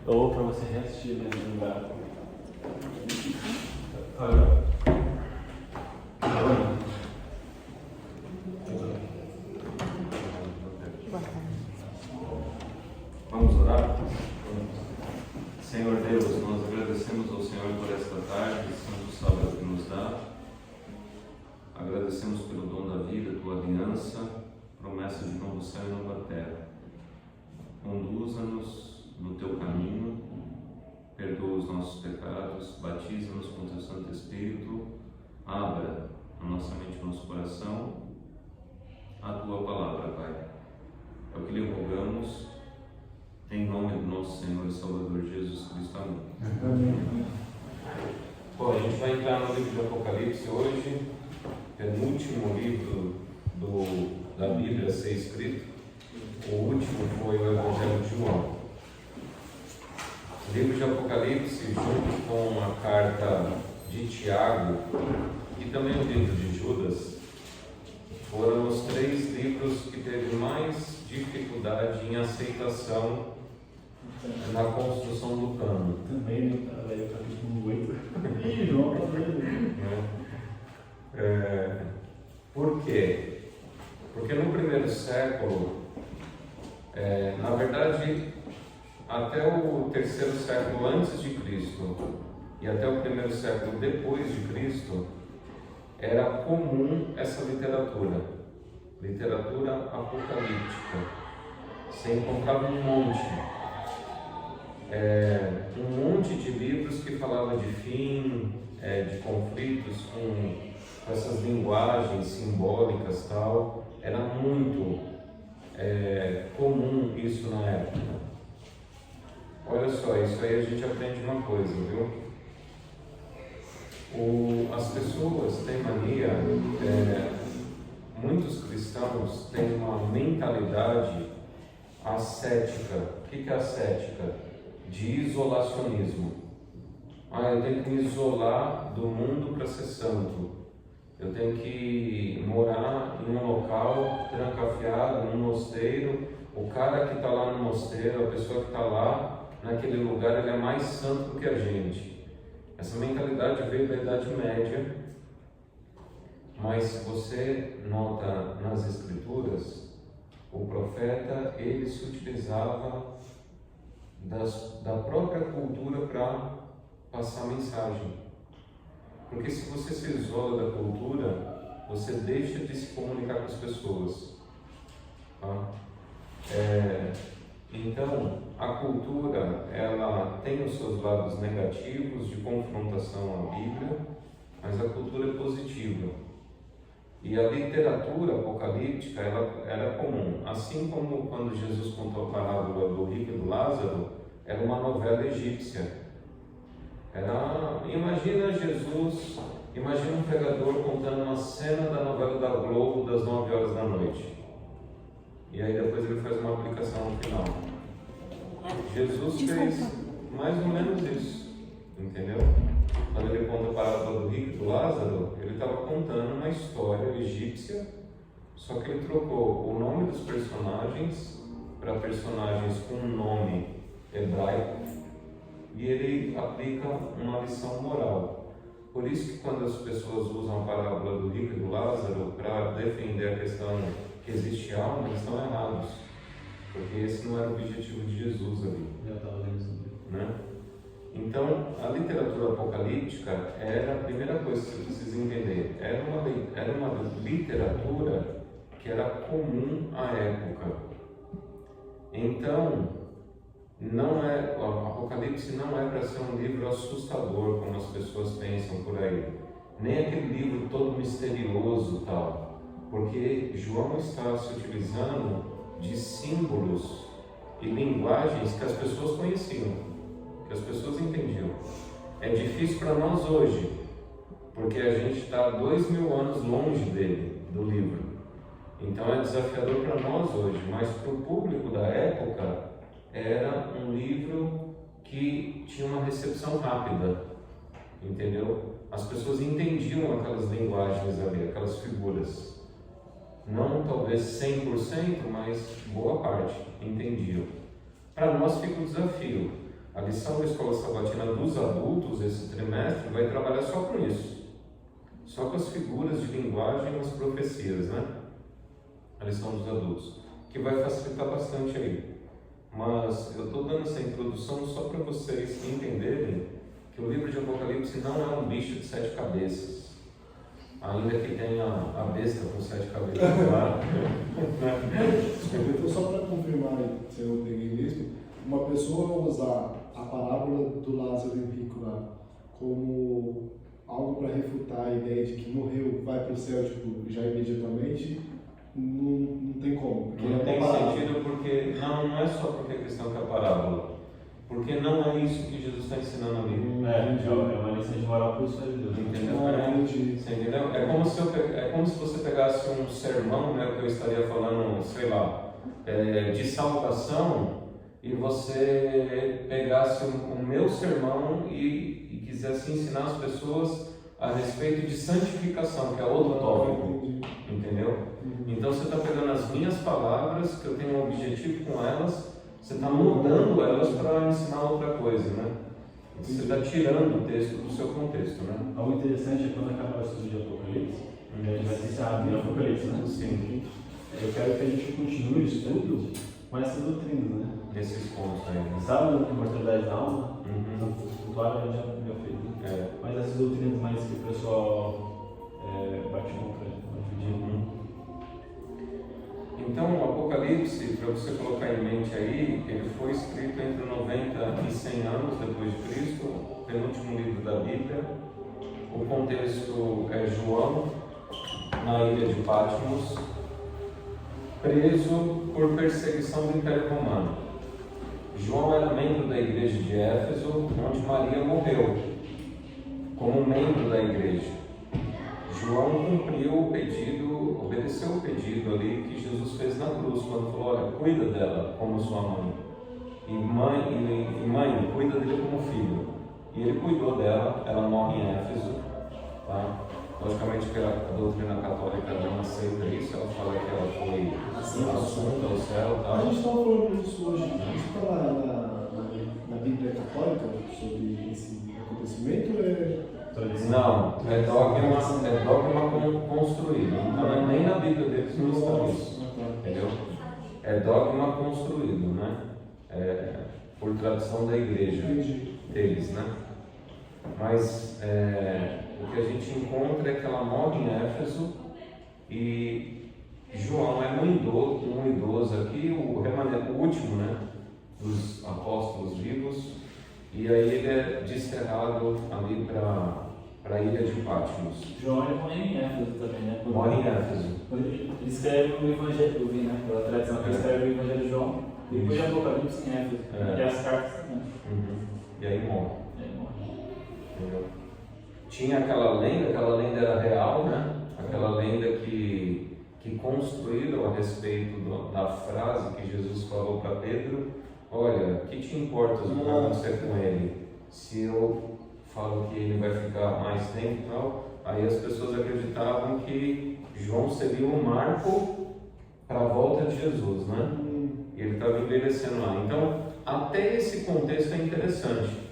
ou para você reassistir mesmo no lugar. Vamos orar? Senhor Deus, nós agradecemos ao Senhor por esta tarde, santo sábado que nos dá. Agradecemos pelo dom da vida, tua aliança, promessa de novo céu e nova terra. Conduza-nos no teu caminho, perdoa os nossos pecados, batiza-nos com teu Santo Espírito, abra a nossa mente e nosso coração a tua palavra, Pai. É o que lhe rogamos, em nome do nosso Senhor e Salvador Jesus Cristo. Amém. Amém. Bom, a gente vai entrar no livro de Apocalipse hoje, penúltimo livro da Bíblia a ser escrito. O último foi o Evangelho de João. O livro de Apocalipse, junto com a carta de Tiago e também o livro de Judas, foram os 3 livros que teve mais dificuldade em aceitação na construção do cano. Também no capítulo 8. Ih, João está Por quê? Porque no primeiro século, na verdade, até o 3º século antes de Cristo e até o 1º século depois de Cristo, era comum essa literatura apocalíptica. Você encontrava um monte de livros que falavam de fim, de conflitos com essas linguagens simbólicas e tal. Era muito comum isso na época. Olha só, isso aí a gente aprende uma coisa, viu? As pessoas têm mania, muitos cristãos têm uma mentalidade ascética. O que é ascética? De isolacionismo. Eu tenho que me isolar do mundo para ser santo. Eu tenho que morar em um local trancafiado, num mosteiro. O cara que está lá no mosteiro, a pessoa que está lá naquele lugar, ele é mais santo do que a gente. Essa mentalidade veio da Idade Média, mas se você nota nas Escrituras, o profeta, ele se utilizava da própria cultura para passar a mensagem. Porque se você se isola da cultura, você deixa de se comunicar com as pessoas. Tá? Então, a cultura, ela tem os seus lados negativos de confrontação à Bíblia, mas a cultura é positiva. E a literatura apocalíptica, ela era comum. Assim como quando Jesus contou a parábola do rico e do Lázaro, era uma novela egípcia. Imagina um pregador contando uma cena da novela da Globo das 9 horas da noite. E aí depois ele faz uma aplicação no final. Jesus fez mais ou menos isso, entendeu? Quando ele conta a parábola do rico e do Lázaro, ele estava contando uma história egípcia, só que ele trocou o nome dos personagens para personagens com um nome hebraico e ele aplica uma lição moral. Por isso que quando as pessoas usam a parábola do rico e do Lázaro para defender a questão que existe alma, eles estão errados, porque esse não era o objetivo de Jesus ali. Eu estava lendo isso. Né? Então, a literatura apocalíptica era a primeira coisa que você precisa entender. Era uma literatura que era comum à época. Então, o Apocalipse não é para ser um livro assustador, como as pessoas pensam por aí. Nem aquele livro todo misterioso tal. Porque João está se utilizando de símbolos e linguagens que as pessoas conheciam, que as pessoas entendiam. É difícil para nós hoje, porque a gente está 2000 anos longe do livro. Então é desafiador para nós hoje, mas para o público da época era um livro que tinha uma recepção rápida, entendeu? As pessoas entendiam aquelas linguagens ali, aquelas figuras. Não talvez 100%, mas boa parte entendiam. Para nós fica o desafio. A lição da escola sabatina dos adultos, esse trimestre, vai trabalhar só com isso. Só com as figuras de linguagem e as profecias, né? A lição dos adultos, que vai facilitar bastante aí. Mas eu estou dando essa introdução só para vocês entenderem que o livro de Apocalipse não é um bicho de 7 cabeças. Ainda que tenha a besta com 7 cabeças lá. Então, só para confirmar se eu peguei mesmo, uma pessoa usar a parábola do Lázaro rico lá como algo para refutar a ideia de que morreu, vai para o céu tipo, já imediatamente, não tem como. Não tem sentido porque não é só porque a questão que é a parábola. Porque não é isso que Jesus está ensinando ali. É uma lição de moral para os filhos de Deus. Entendeu? Você Entendeu? É como se você pegasse um sermão, né, que eu estaria falando, sei lá, de salvação, e você pegasse o meu sermão e quisesse ensinar as pessoas a respeito de santificação, que é outro tópico. Entendeu? Então você está pegando as minhas palavras, que eu tenho um objetivo com elas, você está mudando elas para ensinar outra coisa, né? Você está tirando o texto do seu contexto, né? Algo interessante é quando acaba o estudo de Apocalipse, a gente vai ser encerrado em Apocalipse, né? Sim. Eu quero que a gente continue o estudo com essas doutrinas, né? Nesses pontos aí, né? Sabe a imortalidade da alma? Uhum. O Cláudio já fez, né? Mas essas doutrinas mais que o pessoal bate contra Uhum. Então, o Apocalipse, para você colocar em mente aí, ele foi escrito entre 90 e 100 anos depois de Cristo, penúltimo livro da Bíblia. O contexto é João, na ilha de Patmos, preso por perseguição do Império Romano. João era membro da igreja de Éfeso, onde Maria morreu, como membro da igreja. João cumpriu o pedido, obedeceu o pedido ali que Jesus fez na cruz, quando falou, olha, cuida dela como sua mãe. E mãe, cuida dele como filho. E ele cuidou dela, ela morre em Éfeso. Tá? Logicamente que a doutrina católica não aceita isso, ela fala que ela foi assunta ao céu. Tá? A gente estava falando disso hoje. Isso está na Bíblia católica sobre esse acontecimento? Não, é dogma construído. Então nem na Bíblia deles não está isso. Entendeu? É dogma construído, né? Por tradição da igreja deles, né? Mas o que a gente encontra é que ela morre em Éfeso e João é um idoso aqui, o último, né? Dos apóstolos vivos, e aí ele é desterrado ali para a ilha de Patmos. João ele morre em Éfeso também, né? Morre em Éfeso. Ele escreve o Evangelho, né? Pela tradição que ele escreve o Evangelho de João, e depois de Apocalipse em Éfeso, e as cartas também. E aí morre. Entendeu? Tinha aquela lenda era real, né? Aquela lenda que construíram a respeito da frase que Jesus falou para Pedro: olha, que te importa o que vai acontecer com ele? Se eu falo que ele vai ficar mais tempo e tal, aí as pessoas acreditavam que João seria um marco para a volta de Jesus, né? E ele estava envelhecendo lá. Então, até esse contexto é interessante.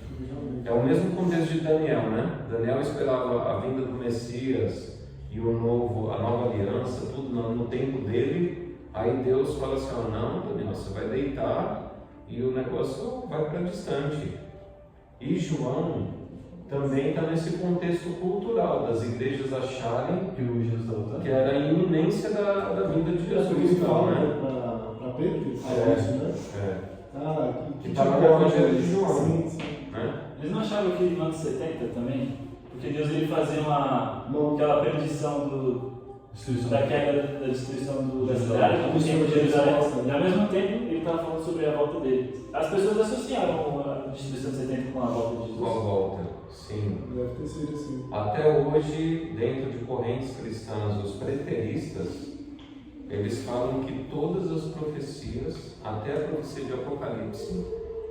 É o mesmo contexto de Daniel, né? Daniel esperava a vinda do Messias e a nova aliança, tudo no tempo dele. Aí Deus fala assim: oh, não, Daniel, você vai deitar e o negócio vai para distante. E João também está nesse contexto cultural, das igrejas acharem que era a iminência da vinda de Jesus. Para Pedro, que fala isso, né? Que estava no Evangelho de João. Sim. Né? Eles não achavam que no ano 70 também? Porque Deus ele fazia aquela predição da queda da destruição da cidade, do tempo de Jerusalém, e ao mesmo tempo ele estava falando sobre a volta dele. As pessoas associaram a destruição de 70 com a volta de Jesus. Com a volta, sim. Deve ter sido assim. Até hoje, dentro de correntes cristãs, os preteristas, eles falam que todas as profecias, até a profecia de Apocalipse,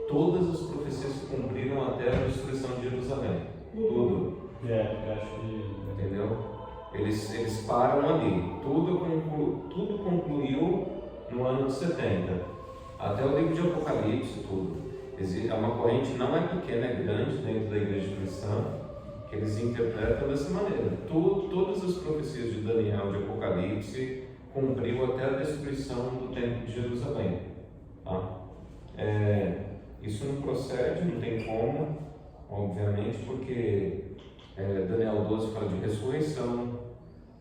todas as profecias se cumpriram até a destruição de Jerusalém. Tudo. eu acho que... Entendeu? Eles param ali. Tudo concluiu no ano de 70. Até o livro de Apocalipse, tudo. É uma corrente, não é pequena, é grande dentro da igreja cristã, que eles interpretam dessa maneira. Todas as profecias de Daniel, de Apocalipse, cumpriu até a destruição do templo de Jerusalém. Tá? Isso não procede, não tem como, obviamente, porque Daniel 12 fala de ressurreição,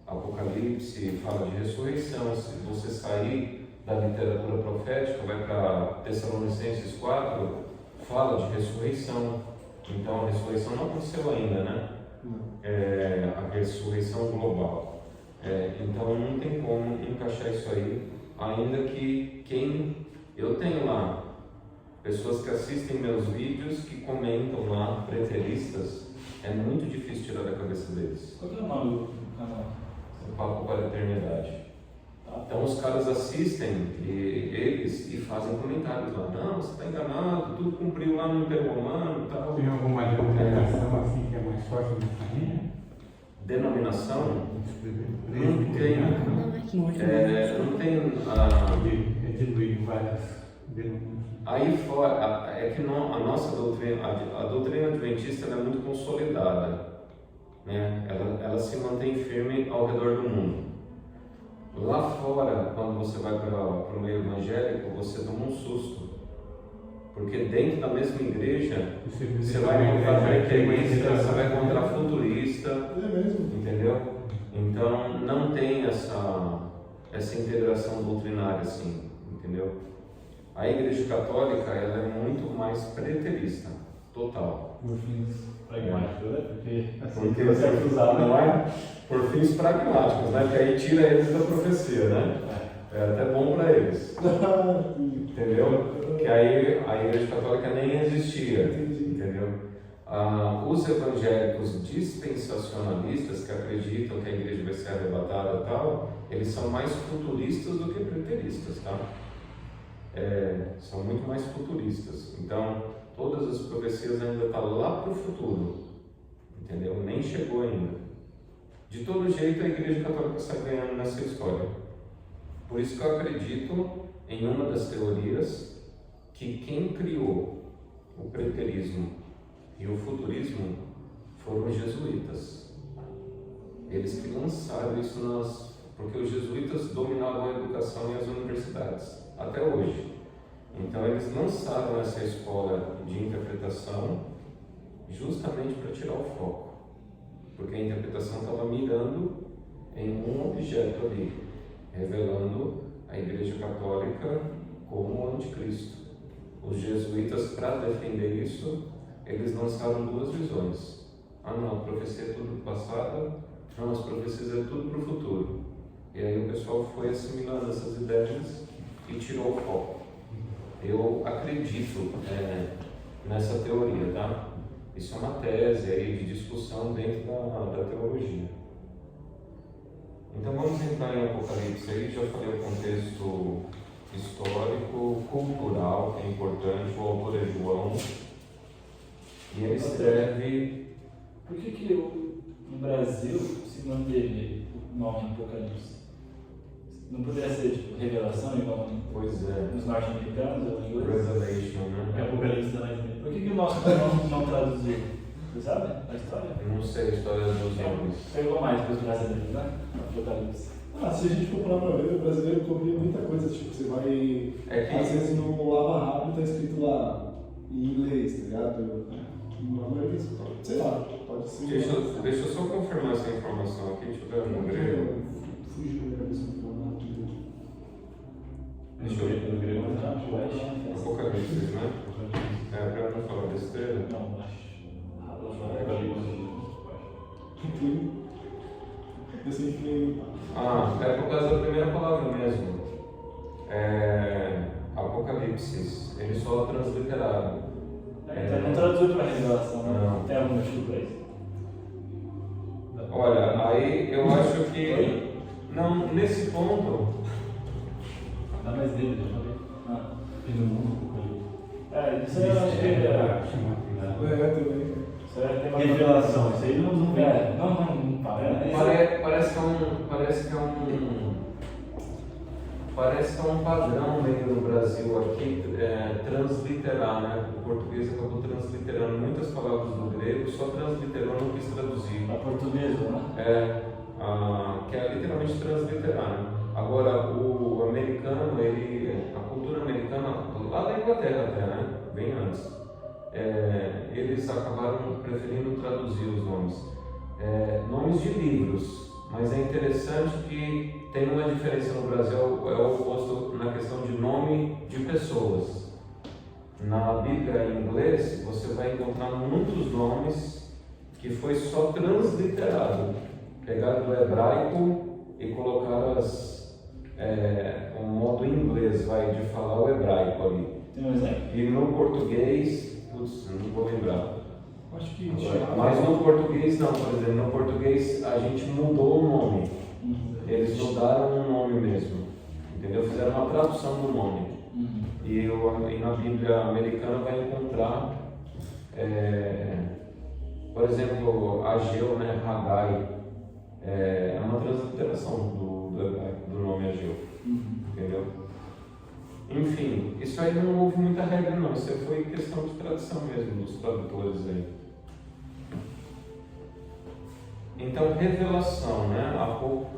Apocalipse fala de ressurreição. Se você sair da literatura profética, vai para Tessalonicenses 4, fala de ressurreição. Então a ressurreição não aconteceu ainda, né? A ressurreição global. Então não tem como encaixar isso aí, ainda que eu tenho lá pessoas que assistem meus vídeos, que comentam lá, preteristas, é muito difícil tirar da cabeça deles. Qual que é o nome do canal? Papo para a Eternidade. Então os caras assistem eles e fazem comentários lá. Não, você está enganado, tudo cumpriu lá no Império Romano e tal. Tem alguma denominação assim que é mais forte nessa linha? Denominação? Não tem. Não tem. É diluído em várias denominações. Aí fora, é que a nossa doutrina, a doutrina adventista, ela é muito consolidada, né? Ela se mantém firme ao redor do mundo. Lá fora, quando você vai para o meio evangélico, você toma um susto, porque dentro da mesma igreja você vai encontrar preterista, você vai encontrar futurista, entendeu? Então não tem essa integração doutrinária assim, entendeu? A Igreja Católica, ela é muito mais preterista, total. Por fins pragmáticos, né? Porque você é cruzado, não é? Por fins pragmáticos, né? Porque aí tira eles da profecia, né? É até bom para eles. Entendeu? Que aí a Igreja Católica nem existia, entendeu? Os evangélicos dispensacionalistas, que acreditam que a igreja vai ser arrebatada e tal, eles são mais futuristas do que preteristas, tá? São muito mais futuristas. Então, todas as profecias ainda estão lá para o futuro, entendeu? Nem chegou ainda. De todo jeito, a Igreja Católica sai ganhando nessa história. Por isso que eu acredito em uma das teorias que quem criou o preterismo e o futurismo foram os jesuítas. Eles que lançaram isso porque os jesuítas dominavam a educação e as universidades, até hoje. Então eles lançaram essa escola de interpretação justamente para tirar o foco, porque a interpretação estava mirando em um objeto ali, revelando a Igreja Católica como o anticristo. Os jesuítas, para defender isso, eles lançaram duas visões. Não, a profecia é tudo passado, não, as profecias é tudo para o futuro. E aí o pessoal foi assimilando essas ideias e tirou o foco. Eu acredito nessa teoria, tá? Isso é uma tese aí de discussão dentro da teologia. Então vamos entrar em Apocalipse aí, já falei o contexto histórico, cultural, que é importante, o autor é João, e ele escreve... Por que no Brasil se manteve o nome Apocalipse? Não poderia ser tipo revelação igual nos norte-americanos ou em inglês? Revelation, né? É Apocalipse da mais. Por que o nosso não traduziu? Você sabe a história? Eu não sei a história dos nomes. Pegou mais para os brasileiros, né? Apocalipse. Se a gente for parar pra ver, o brasileiro copia muita coisa, tipo, você vai. Às vezes no Lava Rápido tá escrito lá em inglês, tá ligado? Sei lá, pode ser. Deixa eu só confirmar essa informação aqui, deixa eu ver no grego. Fugiu da minha cabeça no Lava Rápido. Deixa eu ver no grego. Apocalipse, né? Pra não falar besteira. Não, acho. É por causa da primeira palavra mesmo. Apocalipse, ele só transliteraram. Então não traduziu para revelação, né? Não. Tem algum motivo para isso? Olha, aí eu acho que. Não, nesse ponto. Dá mais dele, já falei. E no mundo, Isso aí eu acho que também. revelação, isso aí não vem. Não parece. Parece que é um. parece que é um padrão meio no Brasil aqui, transliterar, né? O português acabou transliterando muitas palavras do grego, só transliterou, não quis traduzir. A portuguesa, né? Que é literalmente transliterar, né? Agora, o americano, a cultura americana, lá da Inglaterra até, né? Bem antes, eles acabaram preferindo traduzir os nomes. Nomes de livros, mas é interessante que tem uma diferença no Brasil, é o oposto na questão de nome de pessoas. Na Bíblia em inglês, você vai encontrar muitos nomes que foi só transliterado, pegaram do hebraico e colocaram um modo inglês, de falar o hebraico ali. Tem um exemplo? E no português, não vou lembrar. Acho que Mas no português não, por exemplo, no português a gente mudou o nome. Eles mudaram o nome mesmo, entendeu? Fizeram uma tradução do nome. E na Bíblia americana vai encontrar, por exemplo, Ageu, né? Haggai, é uma transliteração do nome Ageu, entendeu? Enfim, isso aí não houve muita regra não, isso aí foi questão de tradição mesmo dos tradutores aí. Então, revelação, né?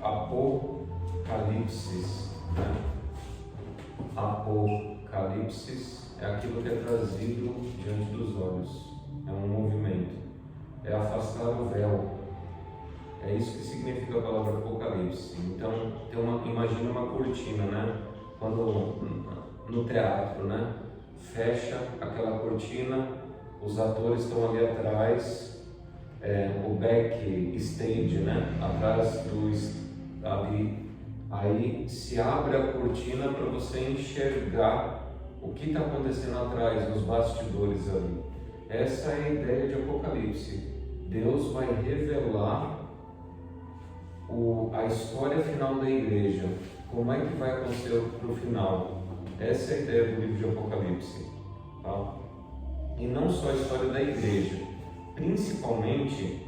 Apocalipse, né? Apocalipse é aquilo que é trazido diante dos olhos, é um movimento, é afastar o véu, é isso que significa a palavra Apocalipse. Então, imagina uma cortina, né? Quando no teatro, né? Fecha aquela cortina, os atores estão ali atrás, o backstage, né? Atrás ali. Aí se abre a cortina para você enxergar o que está acontecendo atrás, nos bastidores ali. Essa é a ideia de Apocalipse. Deus vai revelar a história final da igreja. Como é que vai acontecer para o final? Essa é a ideia do livro de Apocalipse. Tá? E não só a história da igreja. Principalmente,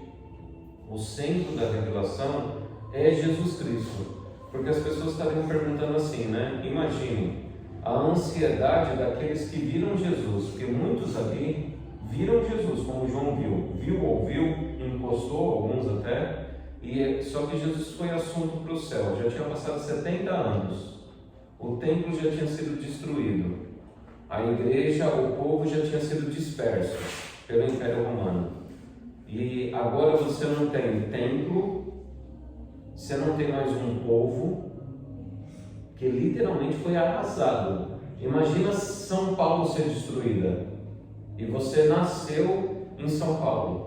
o centro da revelação é Jesus Cristo. Porque as pessoas estariam perguntando assim, né? Imagine a ansiedade daqueles que viram Jesus. Porque muitos aqui viram Jesus, como João viu, ouviu, encostou, alguns até. Só que Jesus foi assunto para o céu, já tinha passado 70 anos, o templo já tinha sido destruído, a igreja, o povo já tinha sido disperso pelo Império Romano, e agora você não tem templo, você não tem mais um povo, que literalmente foi arrasado. Imagina São Paulo ser destruída, e você nasceu em São Paulo.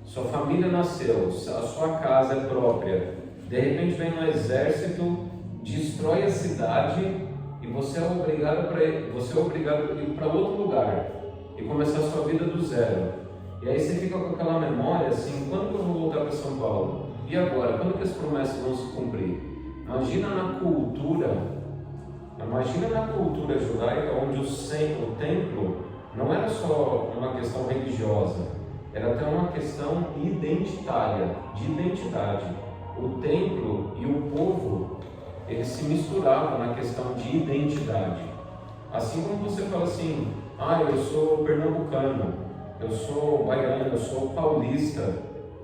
Sua família nasceu, a sua casa é própria. De repente vem um exército, destrói a cidade e você é obrigado a ir para outro lugar e começar a sua vida do zero. E aí você fica com aquela memória assim: quando que eu vou voltar para São Paulo? E agora? Quando que as promessas vão se cumprir? Imagina na cultura judaica, onde o templo não era só uma questão religiosa. Era até uma questão identitária, de identidade. O templo e o povo, eles se misturavam na questão de identidade. Assim como você fala assim: eu sou pernambucano, eu sou baiano, eu sou paulista,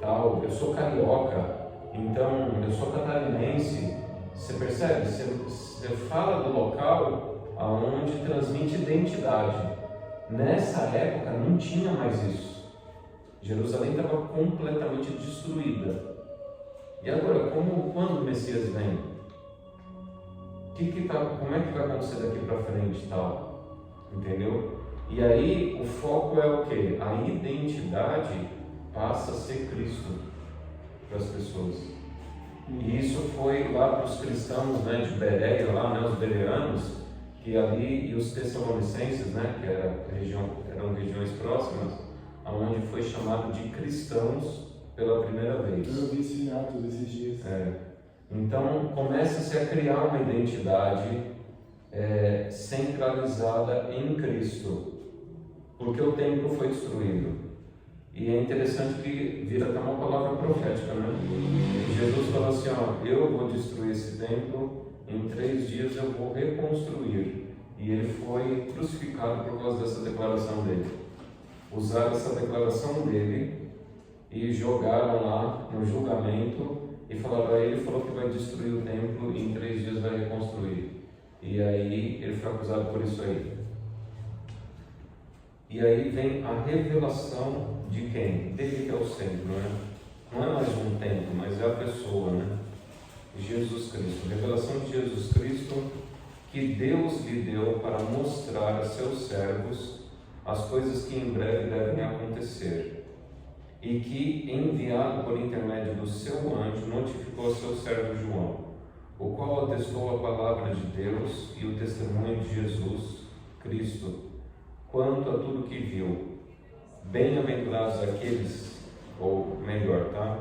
tal, eu sou carioca, então eu sou catarinense. Você percebe? Você fala do local aonde transmite identidade. Nessa época não tinha mais isso. Jerusalém estava completamente destruída. E agora, quando o Messias vem? Como é que vai acontecer daqui para frente e tal? Entendeu? E aí o foco é o quê? A identidade passa a ser Cristo para as pessoas. E isso foi lá para os cristãos, né, de Bereia, lá, né, os bereanos, que ali, e os tessalonicenses, né, que eram regiões próximas, onde foi chamado de cristãos pela primeira vez. Eu vi isso em Atos esses dias. Então começa-se a criar uma identidade centralizada em Cristo, porque o templo foi destruído. E é interessante que vira até uma palavra profética, né? Jesus falou assim: eu vou destruir esse templo, em 3 dias eu vou reconstruir. E ele foi crucificado por causa dessa declaração dele. Usaram essa declaração dele e jogaram lá no julgamento e falaram, ele falou que vai destruir o templo e em 3 dias vai reconstruir. E aí ele foi acusado por isso aí. E aí vem a revelação de quem? Dele que é o centro, né? Não é mais um templo, mas é a pessoa, né? Jesus Cristo. Revelação de Jesus Cristo que Deus lhe deu para mostrar a seus servos as coisas que em breve devem acontecer. E que, enviado por intermédio do seu anjo, notificou ao seu servo João, o qual atestou a palavra de Deus e o testemunho de Jesus Cristo, quanto a tudo que viu. Bem-aventurados aqueles, ou melhor, tá?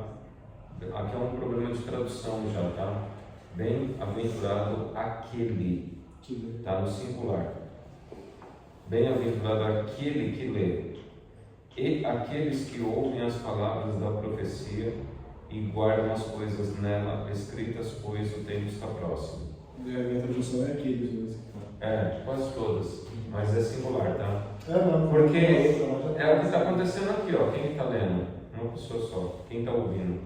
Aqui é um problema de tradução já, tá? Bem-aventurado aquele, tá no singular. Bem-aventurado aquele que lê, e aqueles que ouvem as palavras da profecia e guardam as coisas nela escritas, pois o tempo está próximo. A minha tradução é aqueles mesmo. Quase todas, mas é singular, tá? Não. Porque é o que está acontecendo aqui, ó. Quem está lendo? Uma pessoa só. Quem está ouvindo?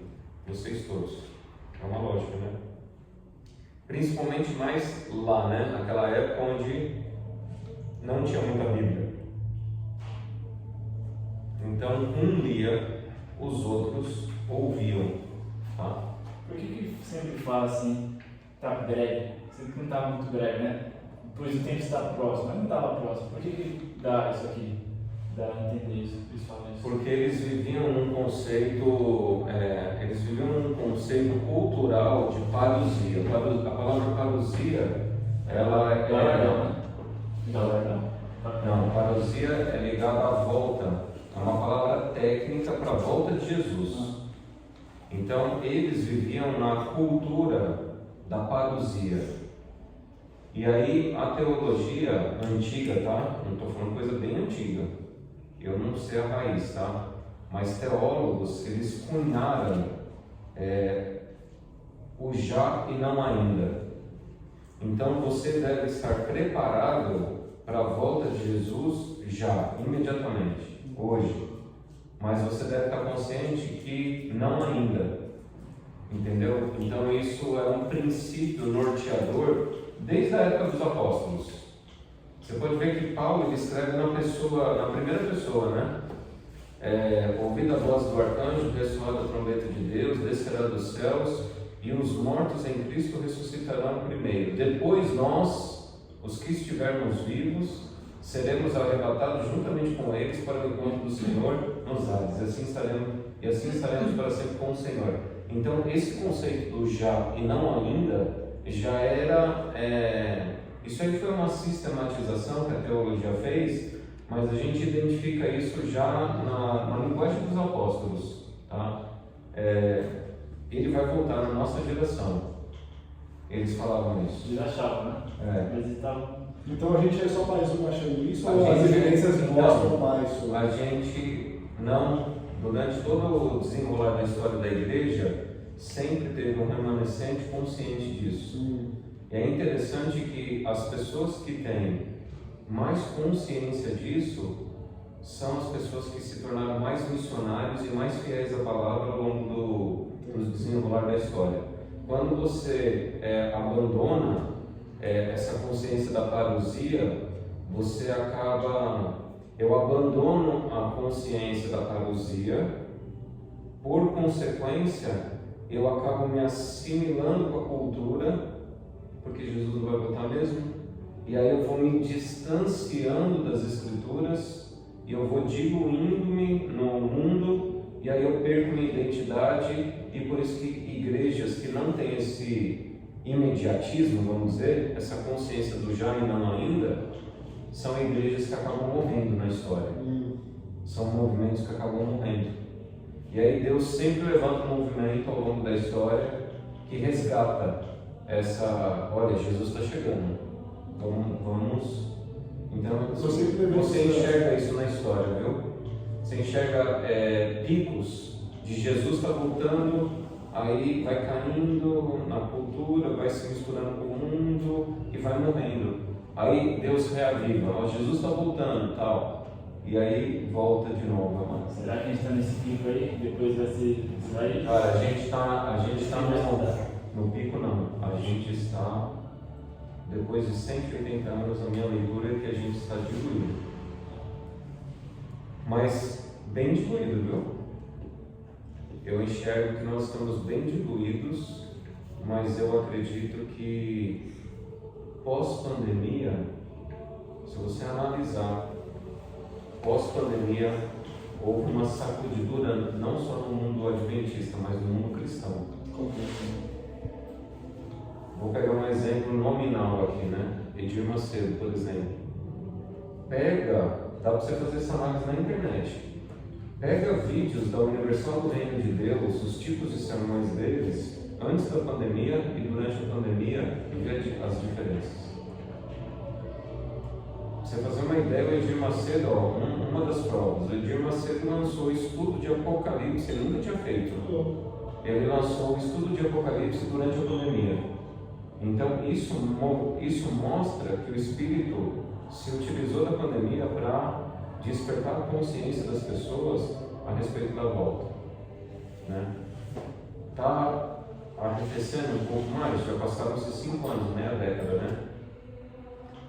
Vocês todos. É uma lógica, né? Principalmente mais lá, né? Naquela época onde não tinha muita Bíblia. Então, um lia, os outros ouviam, tá? Por que sempre fala assim, tá breve? Sempre que não está muito breve, né? Pois o tempo está próximo, mas não estava próximo. Por que dá isso aqui? Dá a entender isso? Eles falam isso? Porque eles viviam num conceito cultural de parousia. A palavra parousia, ela é... Não, parousia é ligada à volta. É uma palavra técnica para a volta de Jesus. Então, eles viviam na cultura da parousia. E aí, a teologia antiga, tá? Não estou falando coisa bem antiga. Eu não sei a raiz, tá? Mas teólogos, eles cunharam o já e não ainda. Então, você deve estar preparado para a volta de Jesus já, imediatamente, hoje. Mas você deve estar consciente que não ainda. Entendeu? Então, isso é um princípio norteador desde a época dos apóstolos. Você pode ver que Paulo ele escreve na primeira pessoa, né? Ouvida a voz do arcanjo, ressoada a trombeta de Deus, descerá dos céus, e os mortos em Cristo ressuscitarão primeiro. Depois nós, os que estivermos vivos, seremos arrebatados juntamente com eles para o encontro do Senhor nos ares. E assim estaremos para sempre com o Senhor. Então, esse conceito do já e não ainda já era... isso aí foi uma sistematização que a teologia fez, mas a gente identifica isso já na linguagem dos apóstolos, tá? Ele vai voltar na nossa geração. Eles falavam isso. Eles achavam, né? Eles estavam... Então a gente é só mais um achando isso ou as evidências mostram mais sobre? A gente não, durante todo o desenrolar da história da igreja, sempre teve um remanescente consciente disso. E é interessante que as pessoas que têm mais consciência disso são as pessoas que se tornaram mais missionários e mais fiéis à palavra ao longo do desenrolar da história. Quando você abandona essa consciência da parousia, você acaba... Eu abandono a consciência da parousia, por consequência, eu acabo me assimilando com a cultura, porque Jesus não vai voltar mesmo, e aí eu vou me distanciando das Escrituras, e eu vou diluindo-me no mundo, e aí eu perco minha identidade, e por isso que igrejas que não têm esse imediatismo, vamos dizer, essa consciência do já e não ainda, são igrejas que acabam morrendo na história. São movimentos que acabam morrendo. E aí Deus sempre levanta um movimento ao longo da história que resgata olha, Jesus está chegando. Vamos. Então, você enxerga isso na história, viu? Você enxerga picos de Jesus está voltando aí vai caindo na cultura, vai se misturando com o mundo e vai morrendo. Aí Deus reaviva, ó, Jesus está voltando, tal, e aí volta de novo, amado. Será que a gente está nesse pico aí? Depois vai. Cara, a gente está no pico não, a gente está, depois de 180 anos, a minha leitura é que a gente está diluído. Mas bem diluído, viu? Eu enxergo que nós estamos bem diluídos, mas eu acredito que pós-pandemia, se você analisar, pós-pandemia houve uma sacudidura não só no mundo adventista, mas no mundo cristão. Vou pegar um exemplo nominal aqui, né? Edir Macedo, por exemplo. Dá para você fazer essa análise na internet. Pega vídeos da Universal do Reino de Deus, os tipos de sermões deles, antes da pandemia e durante a pandemia, e vê as diferenças. Pra você fazer uma ideia, o Edir Macedo, uma das provas, o Edir Macedo lançou o estudo de Apocalipse, ele nunca tinha feito. Ele lançou o estudo de Apocalipse durante a pandemia. Então, isso mostra que o Espírito se utilizou da pandemia para despertar a consciência das pessoas a respeito da volta. Né? Está arrefecendo um pouco mais, já passaram-se 5 anos, meia década, né?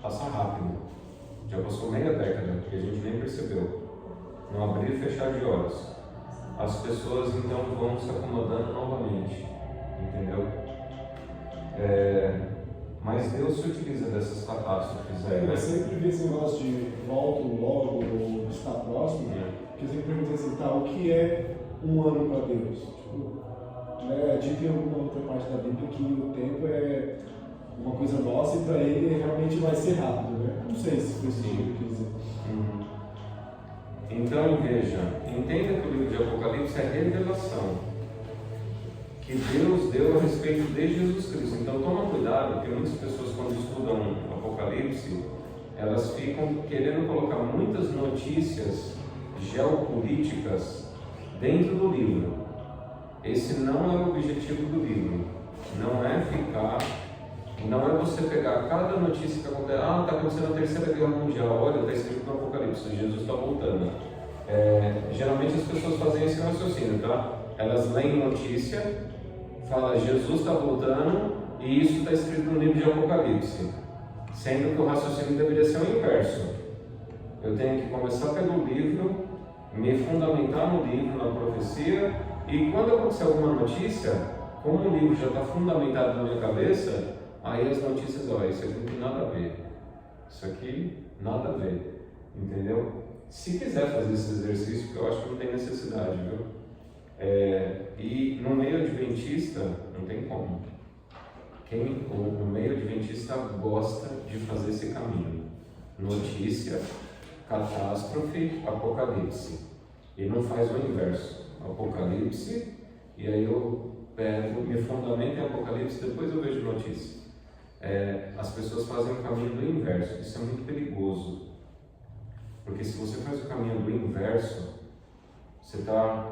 Passa rápido. Já passou meia década, que a gente nem percebeu. No abrir e fechar de olhos. As pessoas então vão se acomodando novamente. Entendeu? Mas Deus se utiliza dessas catástrofes aí, né? Eu sempre vi esse negócio de volto logo ou está próximo, porque eu sempre perguntei assim, tá, o que é um ano para Deus? Tipo, né, dito em alguma outra parte da Bíblia que o tempo é uma coisa nossa e para ele realmente vai ser rápido, né? Não sei se foi isso que ele quis dizer. Então veja, entenda que o livro de Apocalipse é revelação que Deus deu a respeito de Jesus Cristo. Então toma cuidado, porque muitas pessoas quando estudam Apocalipse, elas ficam querendo colocar muitas notícias geopolíticas dentro do livro. Esse não é o objetivo do livro. Não é você pegar cada notícia que acontece. Está acontecendo a Terceira Guerra Mundial. Olha, está escrito no Apocalipse, Jesus está voltando. Geralmente as pessoas fazem esse raciocínio, tá? Elas leem notícia, fala Jesus está voltando e isso está escrito no livro de Apocalipse, sendo que o raciocínio deveria ser o inverso. Eu tenho que começar pelo livro, me fundamentar no livro, na profecia, e quando acontecer alguma notícia, como o livro já está fundamentado na minha cabeça, aí as notícias, olha, isso aqui não tem nada a ver, isso aqui nada a ver, entendeu? Se quiser fazer esse exercício, porque eu acho que não tem necessidade, viu? E no meio adventista não tem como. O meio adventista gosta de fazer esse caminho: notícia, catástrofe, Apocalipse. E não faz o inverso: Apocalipse, e aí eu me fundamento em Apocalipse, depois eu vejo notícia. As pessoas fazem o caminho do inverso. Isso é muito perigoso, porque se você faz o caminho do inverso,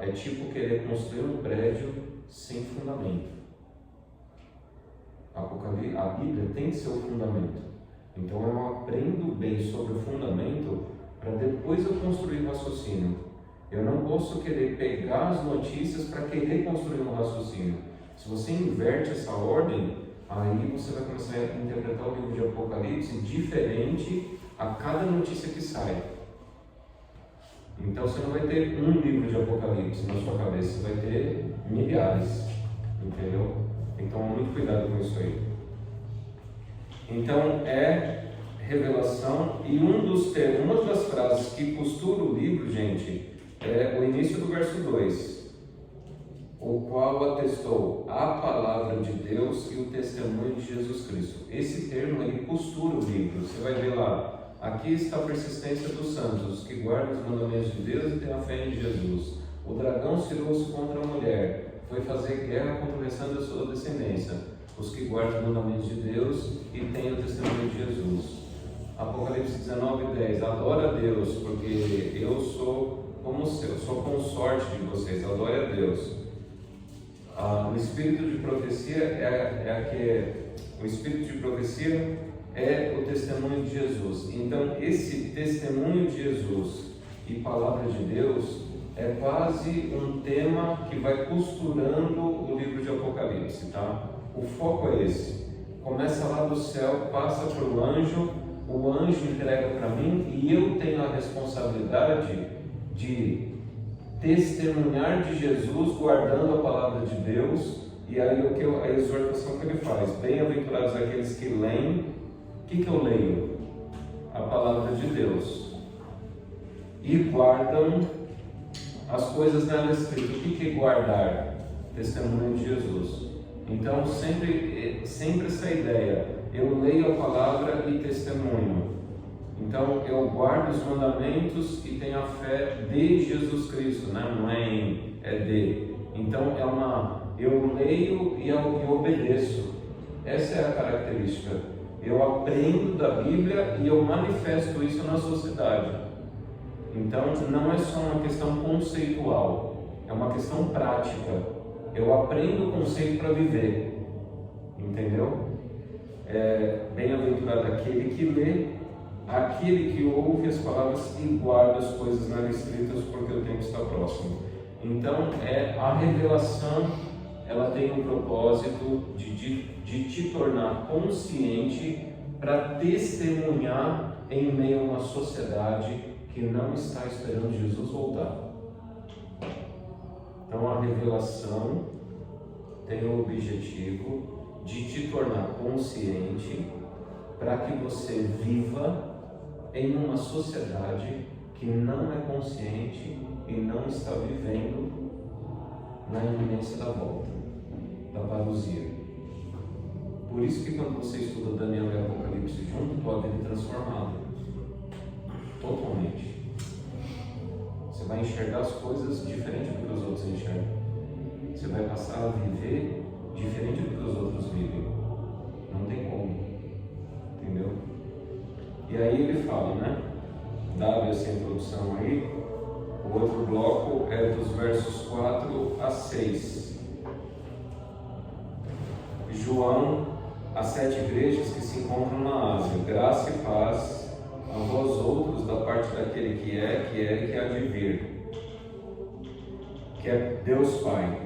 é tipo querer construir um prédio sem fundamento. A Bíblia tem que ser o fundamento. Então eu aprendo bem sobre o fundamento para depois eu construir o raciocínio. Eu não posso querer pegar as notícias para querer construir um raciocínio. Se você inverte essa ordem, aí você vai começar a interpretar o livro de Apocalipse diferente a cada notícia que sai. Então você não vai ter um livro de Apocalipse na sua cabeça, você vai ter milhares, entendeu? Então muito cuidado com isso aí. Então revelação, e uma das frases que costura o livro, gente, é o início do verso 2, o qual atestou a palavra de Deus e o testemunho de Jesus Cristo. Esse termo ele costura o livro. Você vai ver lá: aqui está a persistência dos santos, que guardam os mandamentos de Deus e têm a fé em Jesus. O dragão se trouxe contra a mulher, foi fazer guerra contra o restante da sua descendência, os que guardam os mandamentos de Deus e têm o testemunho de Jesus. Apocalipse 19:10, adora a Deus, porque eu sou como seu, sou consorte de vocês, adore a Deus. O espírito de profecia o espírito de profecia é o testemunho de Jesus. Então, esse testemunho de Jesus e palavra de Deus é quase um tema que vai costurando o livro de Apocalipse, tá? O foco é esse. Começa lá do céu, passa para o anjo entrega para mim e eu tenho a responsabilidade de testemunhar de Jesus guardando a palavra de Deus. E aí a exortação que ele faz: bem-aventurados aqueles que leem. O que eu leio? A palavra de Deus e guardam as coisas nela escritas. O que é guardar? Testemunho de Jesus. Então sempre essa ideia: eu leio a palavra e testemunho. Então eu guardo os mandamentos e tenho a fé de Jesus Cristo, né? Não é em, é de. Então eu leio e eu obedeço. Essa é a característica. Eu aprendo da Bíblia e eu manifesto isso na sociedade. Então não é só uma questão conceitual, é uma questão prática. Eu aprendo o conceito para viver, entendeu? Bem-aventurado aquele que lê, aquele que ouve as palavras e guarda as coisas nela escritas, porque o tempo está próximo. Então a revelação, ela tem um propósito de te tornar consciente para testemunhar em meio a uma sociedade que não está esperando Jesus voltar. Então a revelação tem o objetivo de te tornar consciente para que você viva em uma sociedade que não é consciente e não está vivendo na iminência da volta, da parousia. Por isso que quando você estuda Daniel e Apocalipse junto, tua vida é transformada totalmente. Você vai enxergar as coisas diferente do que os outros enxergam. Você vai passar a viver diferente do que os outros vivem. Não tem como. Entendeu? E aí ele fala, né? Dado essa introdução aí, o outro bloco é dos versos 4 a 6. João, as 7 igrejas que se encontram na Ásia: graça e paz a vós outros da parte daquele que é e que há de vir, que é Deus Pai,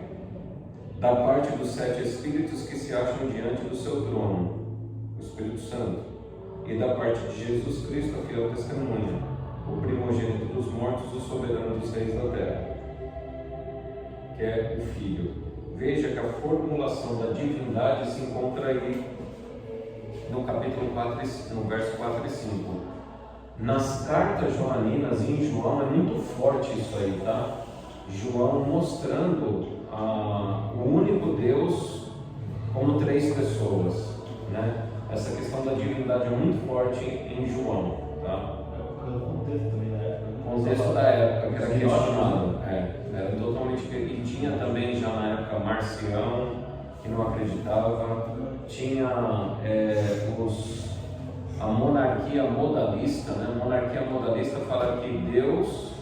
da parte dos 7 Espíritos que se acham diante do seu trono, o Espírito Santo, e da parte de Jesus Cristo, a fiel testemunha, o primogênito dos mortos, o soberano dos reis da terra, que é o Filho. Veja que a formulação da divindade se encontra aí no capítulo 4, no verso 4 e 5. Nas cartas joaninas, em João, é muito forte isso aí, tá? João mostrando o único Deus como 3 pessoas, né? Essa questão da divindade é muito forte em João, tá? O contexto também da época. O contexto da época, que era questionado. Era totalmente. E tinha também já na época Marcião, que não acreditava. Tinha a monarquia modalista, né? A monarquia modalista fala que Deus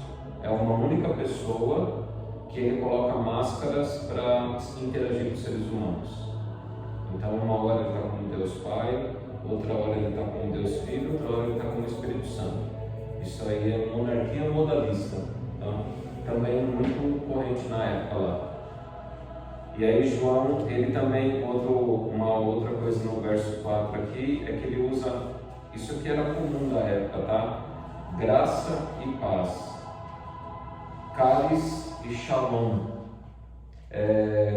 é uma única pessoa, que ele coloca máscaras para interagir com os seres humanos. Então, uma hora ele está como Deus Pai, outra hora ele está como Deus Filho, outra hora ele está como Espírito Santo. Isso aí é monarquia modalista, tá? Também muito corrente na época lá. E aí João, ele também, uma outra coisa no verso 4 aqui, é que ele usa, isso aqui era comum da época, tá? Graça e paz, cálice e shalom.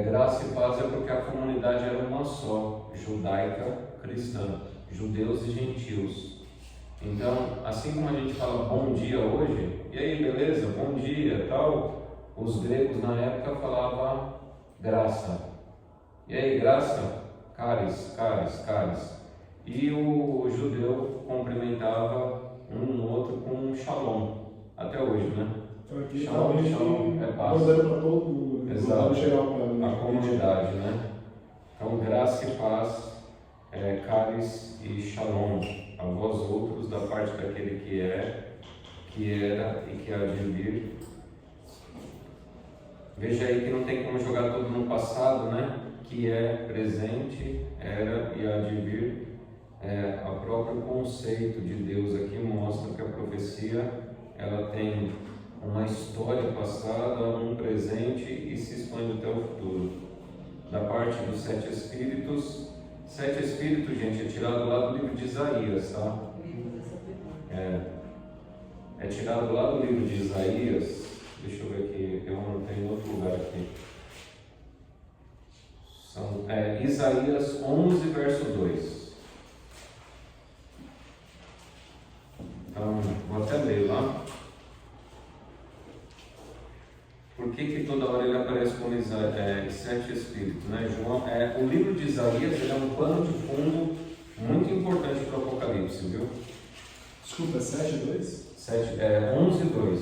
Graça e paz é porque a comunidade era uma só, judaica, cristã, judeus e gentios. Então, assim como a gente fala bom dia hoje, e aí, beleza, bom dia, tal, os gregos na época falavam graça. E aí, graça, cálice. E o judeu cumprimentava um no outro com um shalom, até hoje, né? Então aqui Shalom é paz. mandando para todo mundo, né? Exato. Chegar A comunidade, né? Então, graça e paz, cálice e shalom a vós outros da parte daquele que é, que era e que há de vir, Veja aí que não tem como jogar tudo no passado, né? Que é presente, era e há de vir. O próprio conceito de Deus aqui mostra que a profecia ela tem uma história passada, um presente e se expande até o futuro. Da parte dos 7 espíritos, 7 espíritos, gente, é tirado lá do livro de Isaías, tá? É tirado lá do livro de Isaías. Deixa eu ver aqui, eu anotei em outro lugar aqui. Isaías 11, verso 2. Então, vou até ler lá. Por que toda hora ele aparece como 7 espíritos, né? João, o livro de Isaías ele é um pano de fundo muito importante para o Apocalipse, viu? Desculpa, 7:2? 11:2.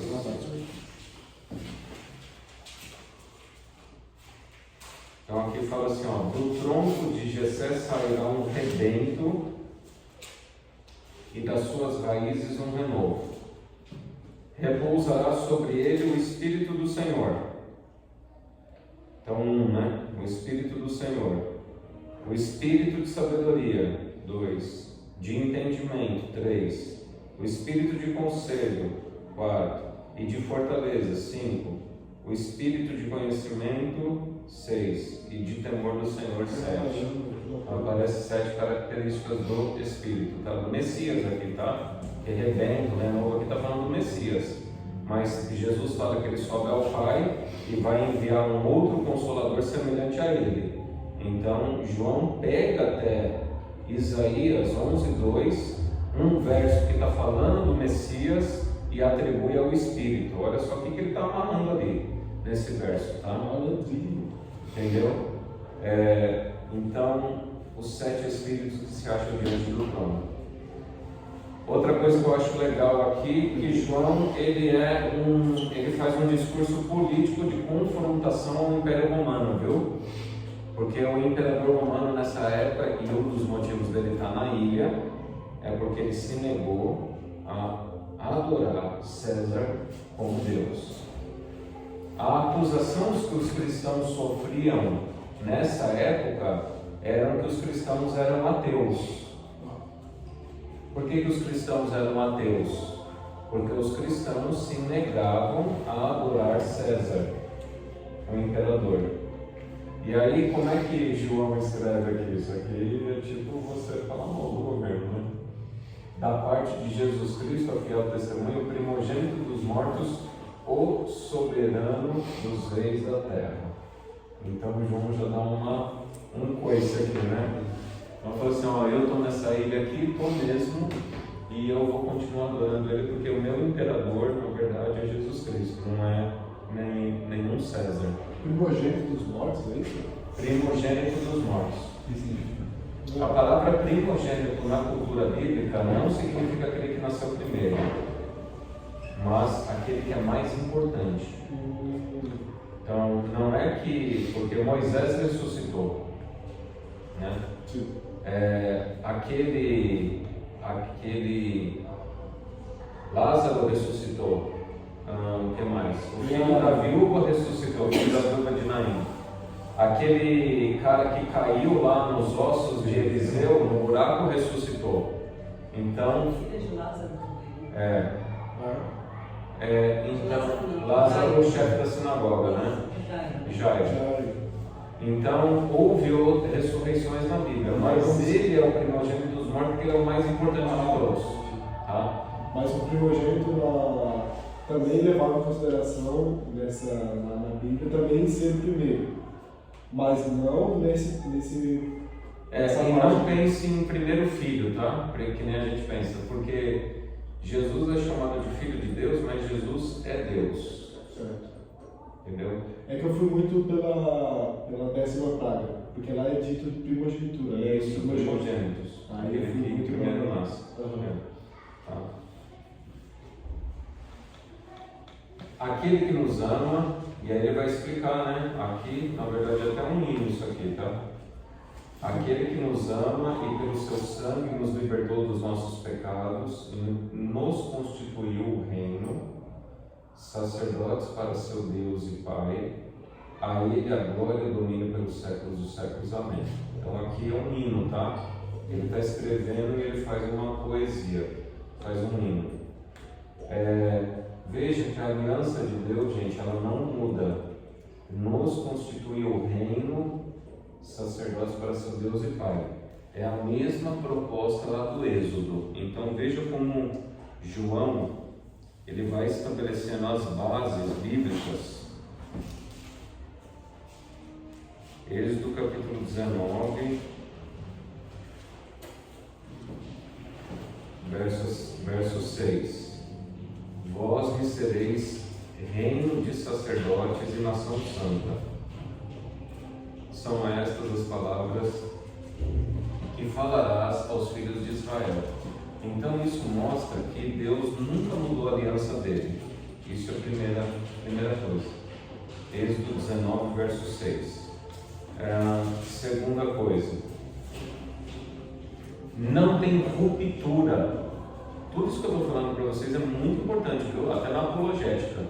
Então aqui fala assim, ó, do tronco de Jessé sairá um rebento e das suas raízes um renovo. Repousará sobre ele o Espírito do Senhor. Então, né? O Espírito do Senhor. O Espírito de sabedoria. 2. De entendimento. 3. O Espírito de conselho. 4. E de fortaleza. 5. O Espírito de conhecimento. 6. E de temor do Senhor. 7. Aparece 7 características do Espírito, tá? Do Messias aqui, tá? Que rebento, né? Novo aqui está falando do Messias. Mas Jesus fala que ele sobe ao Pai e vai enviar um outro Consolador semelhante a ele. Então, João pega até Isaías 11:2, um verso que está falando do Messias e atribui ao Espírito. Olha só o que ele está amarrando ali, nesse verso, tá? Entendeu? Então, os 7 Espíritos que se acham diante do trono. Outra coisa que eu acho legal aqui, que João ele faz um discurso político de confrontação ao Império Romano, viu? Porque o Imperador Romano nessa época, e um dos motivos dele estar na ilha, é porque ele se negou a adorar César como Deus. A acusação que os cristãos sofriam nessa época era que os cristãos eram ateus. Por que os cristãos eram ateus? Porque os cristãos se negavam a adorar César, o imperador. E aí, como é que João escreve aqui? Isso aqui é tipo você falar mal do governo, né? Da parte de Jesus Cristo, a fiel testemunha, o primogênito dos mortos, o soberano dos reis da terra. Então, João já dá um coice aqui, né? Então falou assim, ó, eu estou nessa ilha aqui, estou mesmo, e eu vou continuar adorando ele, porque o meu imperador, na verdade, é Jesus Cristo, não é nenhum César. Primogênito dos mortos, é isso? Primogênito dos mortos. A palavra primogênito na cultura bíblica não significa aquele que nasceu primeiro, mas aquele que é mais importante. Então, não é que, porque Moisés ressuscitou, né? Sim. Aquele Lázaro ressuscitou. O que mais? O filho da viúva ressuscitou, o filho da viúva de Naim. Aquele cara que caiu lá nos ossos de Eliseu, no buraco, ressuscitou. Então, então Lázaro é o chefe da sinagoga, né? Jairo. Então, houve outras ressurreições na Bíblia, mas ele é o primogênito dos mortos porque ele é o mais importante de todos. Tá? Mas o primogênito também levava em consideração na Bíblia também ser o primeiro, mas não nesse e não pense em primeiro filho, tá? Que nem a gente pensa, porque Jesus é chamado de Filho de Deus, mas Jesus é Deus. Certo. Entendeu? É que eu fui muito pela 10ª praga, porque lá é dito primogenitura. Isso, primogênitos. Aí eu fui Aquele que primeiro nasce. Tá? Aquele que nos ama, e aí ele vai explicar, né? Aqui, na verdade, é até um hino isso aqui, tá? Aquele que nos ama e pelo seu sangue nos libertou dos nossos pecados e nos constituiu o reino, sacerdotes para seu Deus e Pai, A Ele a glória e o domínio pelos séculos dos séculos. Amém. Então aqui é um hino, tá? Ele está escrevendo e ele faz uma poesia, faz um hino. Veja que a aliança de Deus, gente, ela não muda. Nos constituiu o reino, sacerdócio para seu Deus e Pai. É a mesma proposta lá do Êxodo. Então veja como João ele vai estabelecendo as bases bíblicas. Êxodo capítulo 19, verso 6. Vós me sereis reino de sacerdotes e nação santa. São estas as palavras que falarás aos filhos de Israel. Então isso mostra que Deus nunca mudou a aliança dele. Isso é a primeira coisa. Êxodo 19, verso 6. Segunda coisa, não tem ruptura. Tudo isso que eu estou falando para vocês é muito importante, viu? Até na apologética,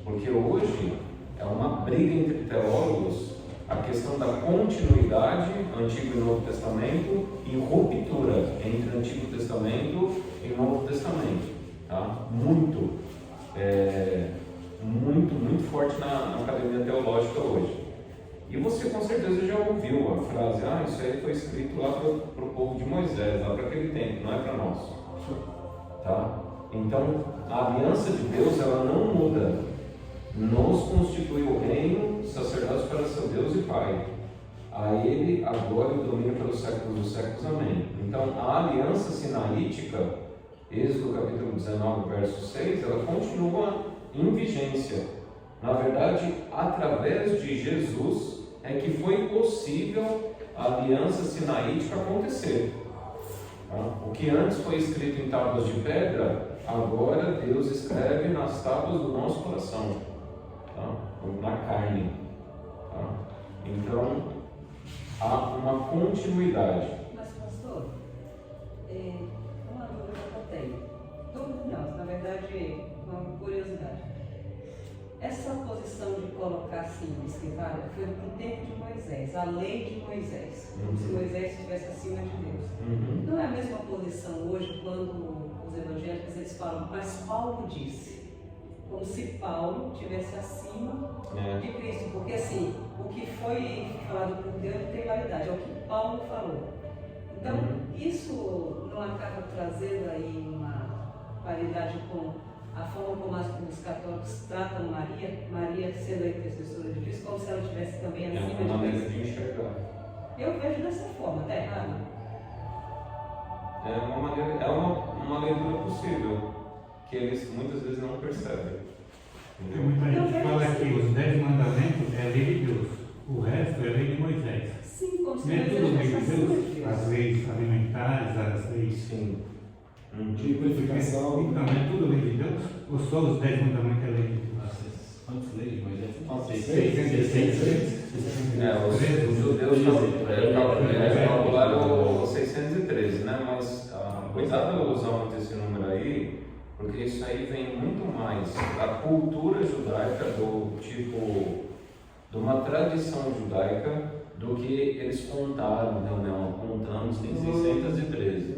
porque hoje é uma briga entre teólogos a questão da continuidade, Antigo e Novo Testamento, e ruptura entre Antigo Testamento e Novo Testamento, tá? Muito forte na academia teológica hoje. E você com certeza já ouviu a frase: isso aí foi escrito lá para o povo de Moisés, lá para aquele tempo, não é para nós, tá? Então a aliança de Deus ela não muda. Nos constituiu o reino, sacerdócio para seu Deus e Pai. A Ele a glória e o domínio pelos séculos dos séculos. Amém. Então a aliança sinaítica, Êxodo capítulo 19, verso 6, ela continua em vigência. Na verdade, através de Jesus é que foi possível a aliança sinaítica acontecer. O que antes foi escrito em tábuas de pedra, agora Deus escreve nas tábuas do nosso coração, na carne. Então há uma continuidade. Mas, pastor, uma dúvida que eu tenho. Dúvida não, na verdade, uma curiosidade. Essa posição de colocar assim o escrivado foi no tempo de Moisés, a lei de Moisés, como se Moisés estivesse acima de Deus. Não é a mesma posição hoje quando os evangélicos eles falam, mas Paulo disse, como se Paulo estivesse acima de Cristo, porque assim, o que foi falado por Deus não tem validade, é o que Paulo falou. Então, isso não acaba trazendo aí uma paridade com a forma como os católicos tratam Maria sendo a intercessora de Cristo, como se ela estivesse também acima de Cristo. É uma maneira de enxergar. Eu vejo dessa forma, está errado? É uma leitura possível, que eles muitas vezes não percebem. Tem muita gente que fala que os 10 mandamentos é a lei de Deus, o resto é a lei de Moisés. Sim, como se Nem tudo Moisés lei de estivesse acima de Deus, Deus. as leis alimentares, as leis Sim. De purificação. Então, é tudo lei de Deus? Ou só os 10 mandamentos é lei de Deus? Quantas leis de Moisés? 666. Os judeus calcularam 613, né? Mas cuidado ao usar muito esse número aí, porque isso aí vem muito mais da cultura judaica, de uma tradição judaica, do que eles contaram, contamos, tem 613,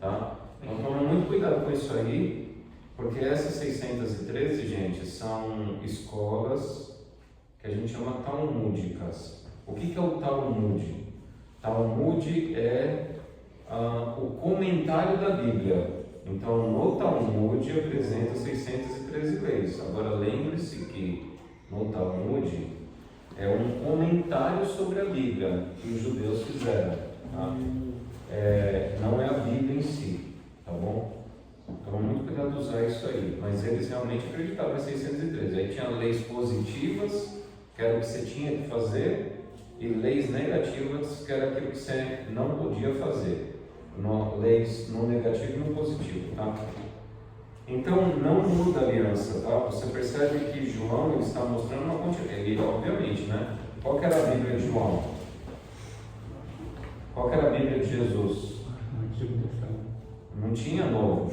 tá? Então toma muito cuidado com isso aí, porque essas 613, gente, são escolas que a gente chama talmúdicas. O que é o Talmud? Talmud é o comentário da Bíblia. Então, no Talmud apresenta 613 leis. Agora, lembre-se que no Talmud é um comentário sobre a Bíblia que os judeus fizeram. Tá? Não é a Bíblia em si, tá bom? Então, muito cuidado de usar isso aí. Mas eles realmente acreditavam em 613. Aí tinha leis positivas, que era o que você tinha que fazer, e leis negativas, que era aquilo que você não podia fazer. Leis no negativo e no positivo, tá? Então não muda a aliança, tá? Você percebe que João está mostrando uma continuidade, obviamente, né? Qual que era a Bíblia de João? Qual que era a Bíblia de Jesus? Não tinha novo.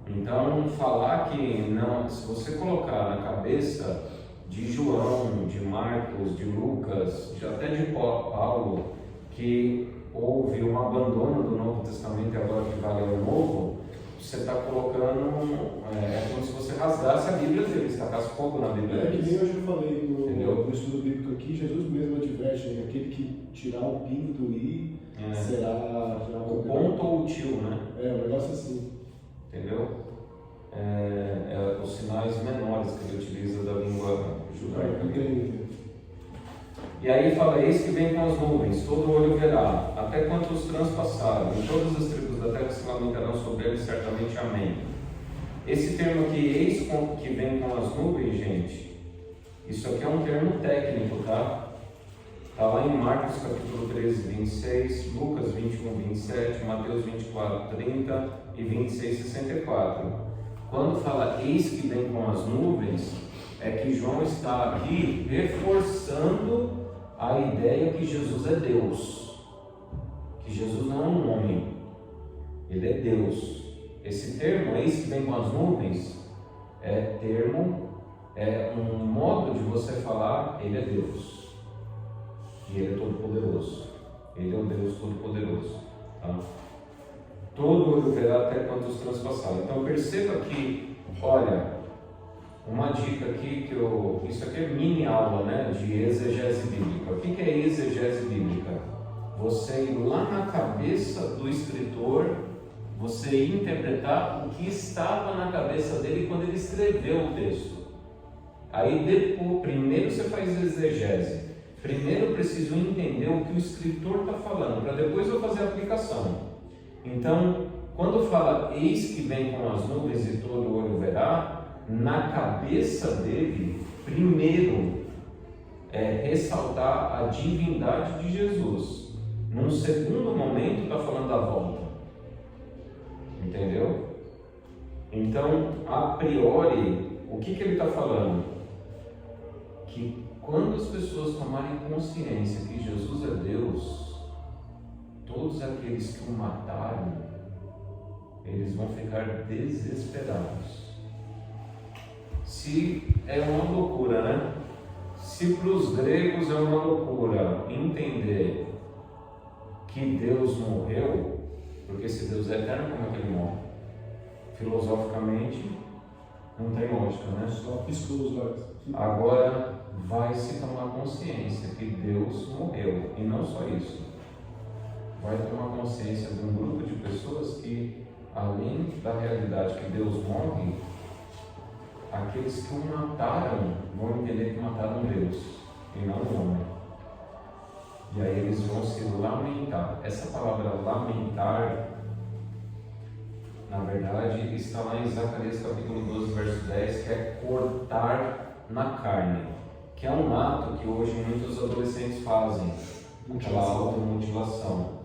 Então falar que não, se você colocar na cabeça de João, de Marcos, de Lucas, até de Paulo, que houve um abandono do Novo Testamento e agora que vai ler o Novo, você está colocando, é como se você rasgasse a Bíblia deles, tacasse fogo na Bíblia Que nem deles. hoje eu falei no estudo bíblico aqui, Jesus mesmo adverte que aquele que tirar o pingo do i será O ponto ou o tio, né? um negócio assim. Entendeu? Os sinais menores que ele utiliza da língua judaica. E aí fala, eis que vem com as nuvens, todo olho verá, até quantos transpassaram, e todas as tribos da terra se lamentarão sobre ele, certamente amém. Esse termo aqui, eis que vem com as nuvens, gente, isso aqui é um termo técnico, tá? Está lá em Marcos capítulo 13, 26, Lucas 21, 27, Mateus 24, 30 e 26, 64. Quando fala eis que vem com as nuvens, é que João está aqui reforçando a ideia que Jesus é Deus, que Jesus não é um homem, ele é Deus. Esse termo, eis que vem com as nuvens, é um modo de você falar, ele é Deus. E ele é todo-poderoso. Ele é o Deus todo-poderoso. Tá? Todo olho verá até quantos transpassaram. Então perceba que, olha, uma dica aqui isso aqui é mini aula, né, de exegese bíblica. O que é exegese bíblica? Você ir lá na cabeça do escritor, você interpretar o que estava na cabeça dele quando ele escreveu o texto. Aí depois, primeiro você faz exegese. Primeiro eu preciso entender o que o escritor está falando, para depois eu fazer a aplicação. Então, quando fala eis que vem com as nuvens e todo olho verá, na cabeça dele, primeiro ressaltar a divindade de Jesus. Num segundo momento está falando da volta. Entendeu? Então, a priori, o que ele está falando? Que quando as pessoas tomarem consciência que Jesus é Deus, todos aqueles que o mataram, eles vão ficar desesperados. Se é uma loucura, né? Se para os gregos é uma loucura entender que Deus morreu, porque se Deus é eterno, como é que ele morre? Filosoficamente, não tem lógica, né? Só piscou os olhos. Agora vai se tomar consciência que Deus morreu, e não só isso. Vai tomar consciência de um grupo de pessoas que, além da realidade que Deus morre, aqueles que o mataram vão entender que mataram Deus e não o homem. E aí eles vão se lamentar. Essa palavra lamentar, na verdade, está lá em Zacarias capítulo 12, verso 10, que é cortar na carne, que é um ato que hoje muitos adolescentes fazem, aquela automutilação.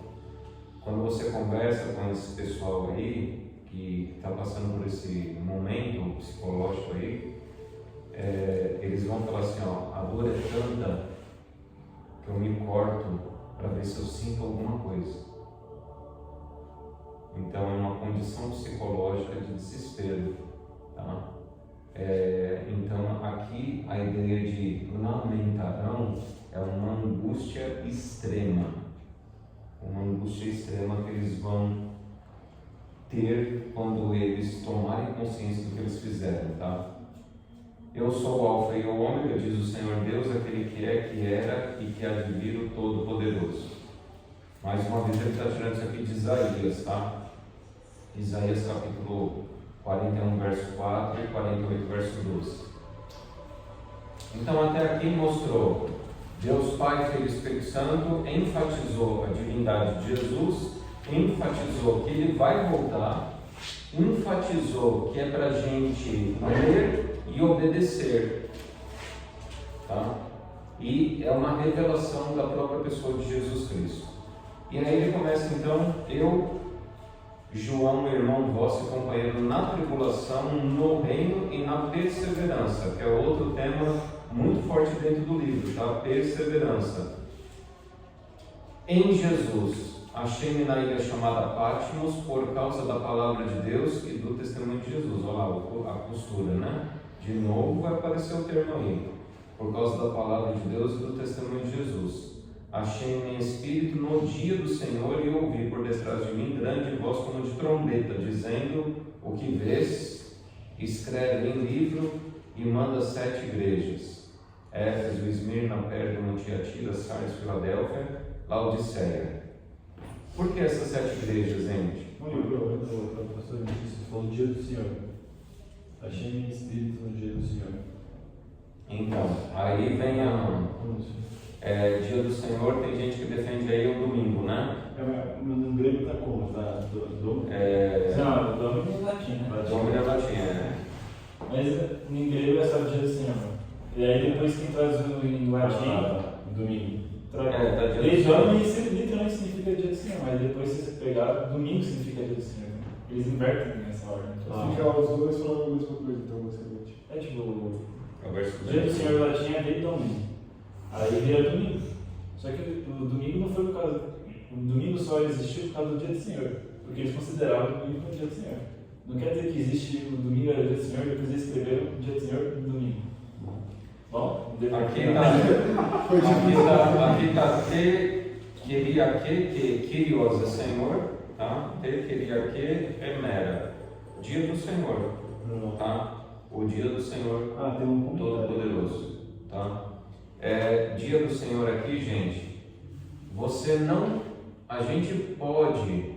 Quando você conversa com esse pessoal aí, que está passando por esse momento psicológico aí, eles vão falar assim, a dor é tanta que eu me corto para ver se eu sinto alguma coisa. Então é uma condição psicológica de desespero, tá? Então aqui a ideia de lamentarão é uma angústia extrema que eles vão ter quando eles tomarem consciência do que eles fizeram, tá? Eu sou o Alfa e o Ômega, diz o Senhor Deus, aquele que é, que era e que há de vir, o Todo-Poderoso. Mais uma vez ele está tirando isso aqui de Isaías, tá? Isaías capítulo 41, verso 4 e 48, verso 12. Então até aqui mostrou Deus Pai, Filho e Espírito Santo, enfatizou a divindade de Jesus, enfatizou que ele vai voltar, enfatizou que é para a gente ler e obedecer, tá? E é uma revelação da própria pessoa de Jesus Cristo. E aí ele começa então, eu, João, meu irmão vosso e companheiro na tribulação, no reino e na perseverança, que é outro tema muito forte dentro do livro, tá? Perseverança. Em Jesus, achei-me na ilha chamada Patmos por causa da palavra de Deus e do testemunho de Jesus. Olha lá a costura, né? De novo vai aparecer o termo aí. por causa da palavra de Deus e do testemunho de Jesus. Achei-me em espírito no dia do Senhor e ouvi por detrás de mim grande voz como de trombeta, dizendo: o que vês, escreve em livro e manda 7 igrejas: Éfeso, Esmirna, Pérgamo, Tiatira, Sardes, Filadélfia, Laodiceia. Por que essas 7 igrejas, gente? O pastor Vinícius falou dia do Senhor. Achei meu espírito no dia do Senhor. Então, aí vem dia do Senhor, tem gente que defende aí o domingo, né? No grego está como? Tá? Não, o Domínio é latim, né? Domínio é latim, Mas em grego é só o dia do Senhor. E aí depois quem traz em latim, domingo. Domínio literalmente significa dia do Senhor, mas depois se você pegar, domingo significa dia do Senhor. Eles invertem nessa ordem. Fica os dois falando a mesma coisa, então, basicamente. É tipo, o é dia do Senhor em latim é de domingo. Aí vira domingo. Só que o domingo não foi por causa. O domingo só existiu por causa do dia do Senhor. Porque eles consideravam o domingo como o dia do Senhor. Não quer dizer que existe o domingo era o dia do Senhor e depois eles escreveram o dia do Senhor no domingo. Bom, aqui está que Kyrios é Senhor, tá? Kyriake é mera. Dia do Senhor, tá? O dia do Senhor tem um Todo-Poderoso, tá? Dia do Senhor aqui, gente, a gente pode,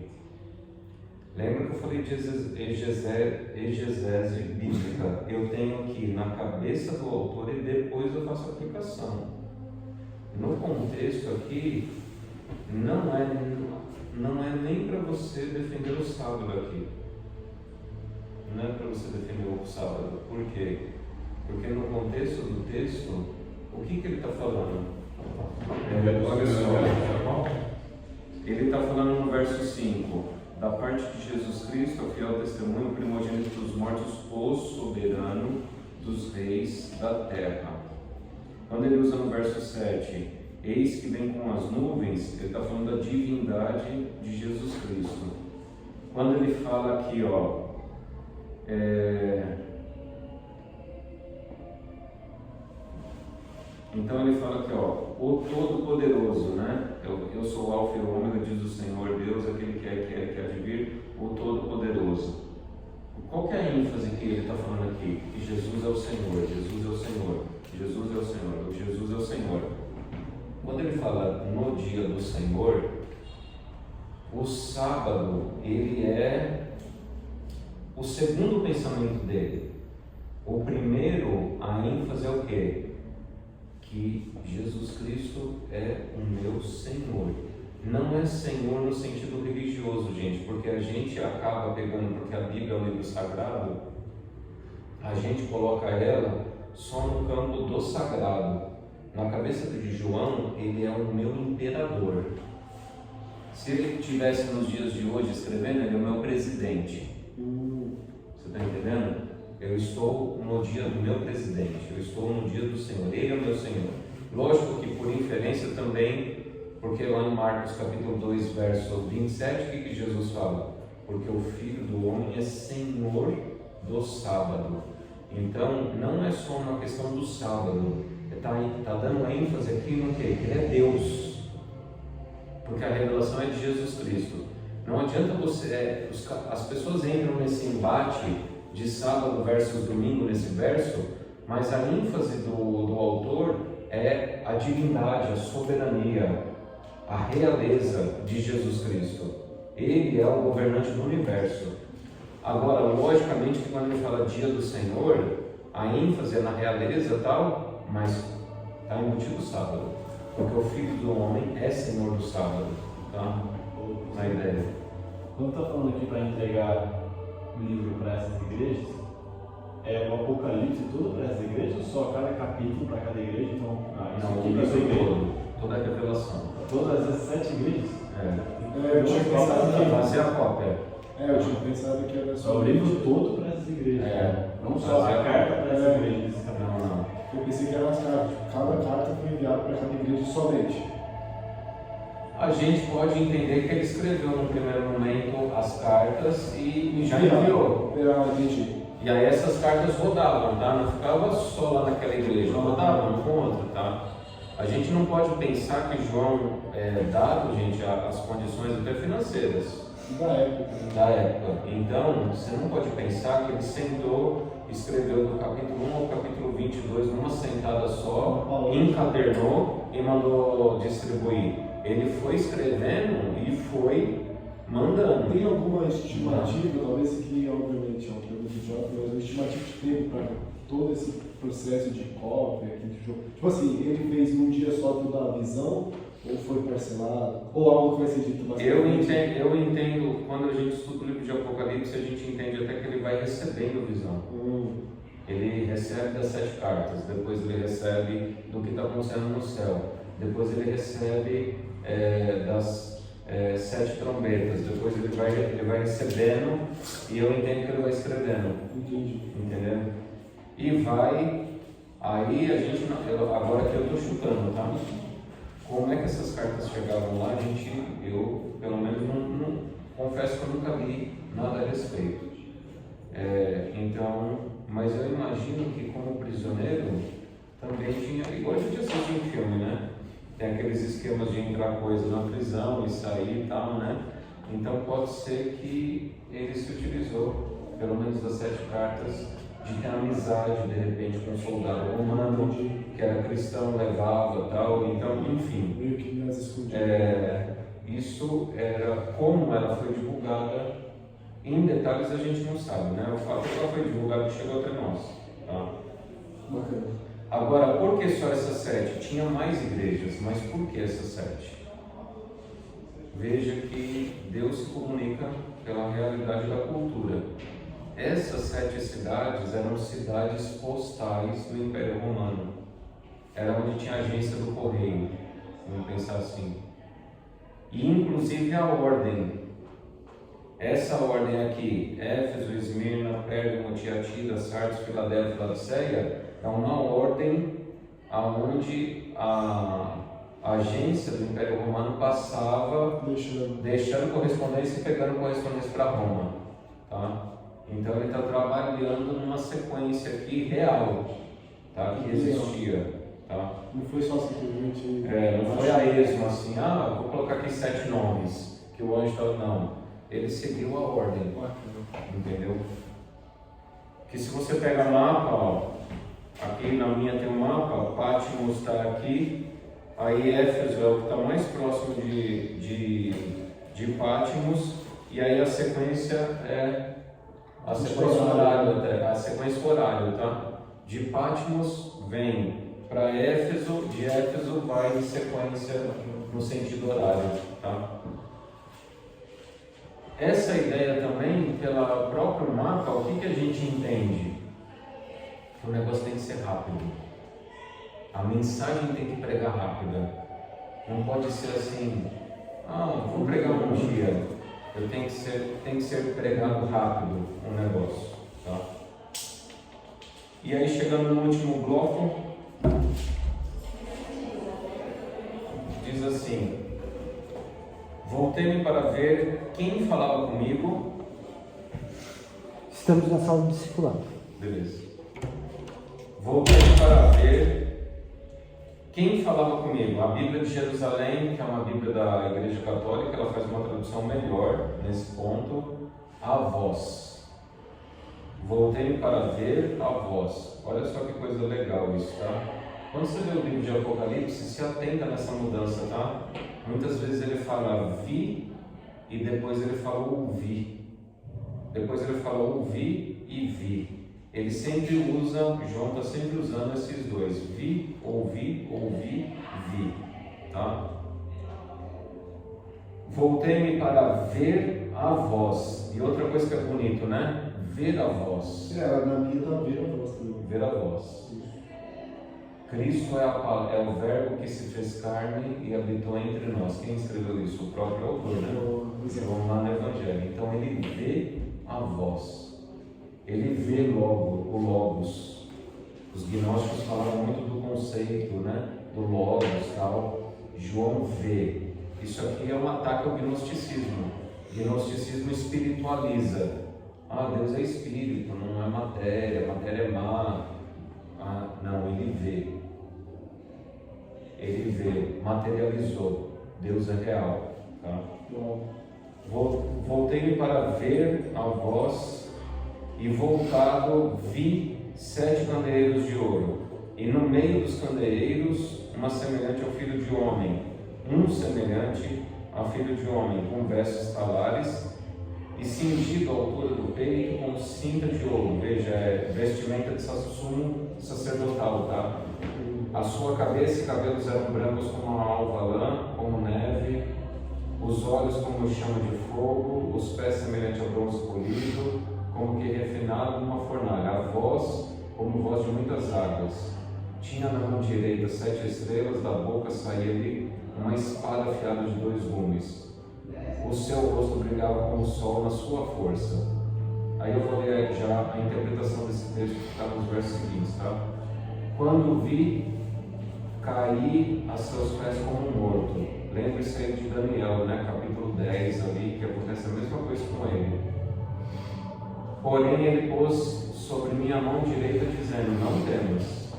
lembra que eu falei de exegese bíblica? Eu tenho que ir na cabeça do autor e depois eu faço a aplicação. No contexto aqui, não é nem para você defender o sábado aqui. Não é para você defender o sábado. Por quê? Porque no contexto do texto, o que ele está falando? Olha só. Ele está falando no verso 5: da parte de Jesus Cristo, o fiel testemunho, primogênito dos mortos, o soberano dos reis da terra. Quando ele usa no verso 7, eis que vem com as nuvens, ele está falando da divindade de Jesus Cristo. Quando ele fala aqui, então ele fala aqui, o Todo-Poderoso, né? Eu sou o Alfa e o Ômega, diz o Senhor Deus, aquele que é, que há de vir, o Todo-Poderoso. Qual que é a ênfase que ele está falando aqui? Que Jesus é o Senhor, Jesus é o Senhor, Jesus é o Senhor, Jesus é o Senhor. Quando ele fala no dia do Senhor, o sábado, ele é o segundo pensamento dele. O primeiro, a ênfase é o quê? Que Jesus Cristo é o meu Senhor. Não é Senhor no sentido religioso, gente, porque a gente acaba pegando, porque a Bíblia é um livro sagrado, a gente coloca ela só no campo do sagrado. Na cabeça de João, ele é o meu imperador. Se ele estivesse nos dias de hoje escrevendo, ele é o meu presidente. Você está entendendo? Eu estou no dia do meu presidente, eu estou no dia do Senhor, ele é o meu Senhor. Lógico que por inferência também, porque lá em Marcos capítulo 2, verso 27, o que Jesus fala? Porque o Filho do Homem é Senhor do sábado. Então, não é só uma questão do sábado, está dando ênfase aqui no que? Que ele é Deus, porque a revelação é de Jesus Cristo. Não adianta você, as pessoas entram nesse embate de sábado versus domingo nesse verso, mas a ênfase do autor é a divindade, a soberania, a realeza de Jesus Cristo. Ele é o governante do universo. Agora, logicamente que quando ele fala dia do Senhor, a ênfase é na realeza e tal, mas está embutido o sábado, porque o Filho do Homem é Senhor do sábado, tá? Na ideia. Quando está falando aqui para entregar o livro para essas igrejas, é o Apocalipse todo para essas igrejas ou só cada capítulo para cada igreja? Então, não, o livro todo, toda a revelação. Todas as 7 igrejas? Eu tinha pensado que fazer a cópia. eu tinha pensado que era só o livro todo para essas igrejas. Não só a carta para essas igrejas. Não. Eu pensei que eram as cartas. Cada carta foi enviada para cada igreja somente. A gente pode entender que ele escreveu no primeiro momento as cartas e já enviou. Entendi. E aí essas cartas rodavam, tá? Não ficava só lá naquela igreja, rodavam um com outra, tá? A gente não pode pensar que João dado, gente, as condições até financeiras Da época. Então, você não pode pensar que ele sentou, escreveu do capítulo 1 ao capítulo 22 numa sentada só, encadernou e mandou distribuir. Ele foi escrevendo e foi mandando. Tem alguma estimativa, talvez que obviamente é uma pergunta idiota, mas uma estimativa de tempo para todo esse processo de cópia, tipo assim, ele fez num dia só toda a visão, ou foi parcelado, ou algo que vai ser dito mais eu entendo, quando a gente estuda o livro de Apocalipse, a gente entende até que ele vai recebendo visão. Ele recebe das 7 cartas, depois ele recebe do que está acontecendo no céu, depois ele recebe das 7 trombetas, depois ele vai recebendo, e eu entendo que ele vai escrevendo. Entendi. Entendeu? E vai, aí a gente, agora que eu estou chutando, tá? Como é que essas cartas chegavam lá, eu pelo menos não confesso que eu nunca li nada a respeito. Então, mas eu imagino que como prisioneiro também tinha, igual a gente assiste em filme, né? Tem aqueles esquemas de entrar coisa na prisão e sair e tal, né? Então pode ser que ele se utilizou, pelo menos das 7 cartas, de ter amizade de repente com um soldado romano que era cristão, levava tal, então enfim. Meio que nas escondidas. Isso era como ela foi divulgada, em detalhes a gente não sabe, né? O fato é que ela foi divulgada e chegou até nós. Tá? Bacana. Agora, por que só essas 7? Tinha mais igrejas, mas por que essas 7? Veja que Deus se comunica pela realidade da cultura. Essas 7 cidades eram cidades postais do Império Romano. Era onde tinha a agência do correio, vamos pensar assim. E inclusive a ordem. Essa ordem aqui, Éfeso, Esmirna, Pérgamo, Tiatira, Sardes, Filadélfia e Laodiceia, é uma ordem aonde a agência do Império Romano passava deixando correspondência e pegando correspondência para Roma. Tá? Então ele está trabalhando numa sequência aqui real, tá? Que existia. Tá? Não foi só simplesmente. Não foi a esmo assim, vou colocar aqui 7 nomes, que o anjo está. Não. Ele seguiu a ordem. Entendeu? Que se você pega mapa, ó, aqui na minha tem um mapa, ó, Patmos está aqui, aí Éfeso é o que está mais próximo de Patmos, e aí a sequência é a sequência horária, tá? De Patmos vem para Éfeso, de Éfeso vai em sequência no sentido horário, tá? Essa ideia também, pelo próprio mapa, o que a gente entende? Que o negócio tem que ser rápido. A mensagem tem que pregar rápida. Não pode ser assim, vou pregar um dia. Tem que ser pregado rápido um negócio. Tá? E aí chegando no último bloco, diz assim: voltei-me para ver quem falava comigo. Estamos na sala do discipulado. Beleza. Voltei-me para ver quem falava comigo. A Bíblia de Jerusalém, que é uma Bíblia da Igreja Católica, ela faz uma tradução melhor nesse ponto. A voz. Voltei-me para ver a voz. Olha só que coisa legal isso, tá? Quando você lê o livro de Apocalipse, se atenta nessa mudança, tá? Muitas vezes ele fala vi e depois ele fala ouvi. Depois ele fala ouvi e vi. Ele sempre usa, João está sempre usando esses dois. Vi, ouvi, vi. Tá? Voltei-me para ver a voz. E outra coisa que é bonito, né? Ver a voz. Na minha está ver a voz também. Ver a voz. Cristo é o verbo que se fez carne e habitou entre nós. Quem escreveu isso? O próprio autor, né? Vamos lá no Evangelho. Então ele vê a voz. Ele vê logo o Logos. Os gnósticos falavam muito do conceito, né? Do Logos e tal. João vê. Isso aqui é um ataque ao gnosticismo. O gnosticismo espiritualiza. Ah, Deus é espírito, não é matéria, matéria é má. Ah, não, ele vê. Ele vê, materializou. Deus é real. Tá? Voltei-me para ver a vós, e voltado vi 7 candeeiros de ouro, e no meio dos candeeiros uma semelhante ao filho de homem, um semelhante ao filho de homem, com vestes talares, e cingido à altura do peito com cinta de ouro. Veja, é vestimenta de sumo sacerdotal, tá? A sua cabeça e cabelos eram brancos como a alva lã, como neve, os olhos como chama de fogo, os pés semelhante a bronze polido, como que refinado numa fornalha, a voz como voz de muitas águas. Tinha na mão direita 7 estrelas, da boca saía-lhe uma espada afiada de 2 gumes. O seu rosto brilhava como o sol na sua força. Aí eu vou ler já a interpretação desse texto que está nos versos seguintes, tá? Quando vi, caí a seus pés como um morto. Lembre-se aí de Daniel, né? Capítulo 10 ali, que acontece a mesma coisa com ele. Porém ele pôs sobre minha mão direita dizendo, não temas.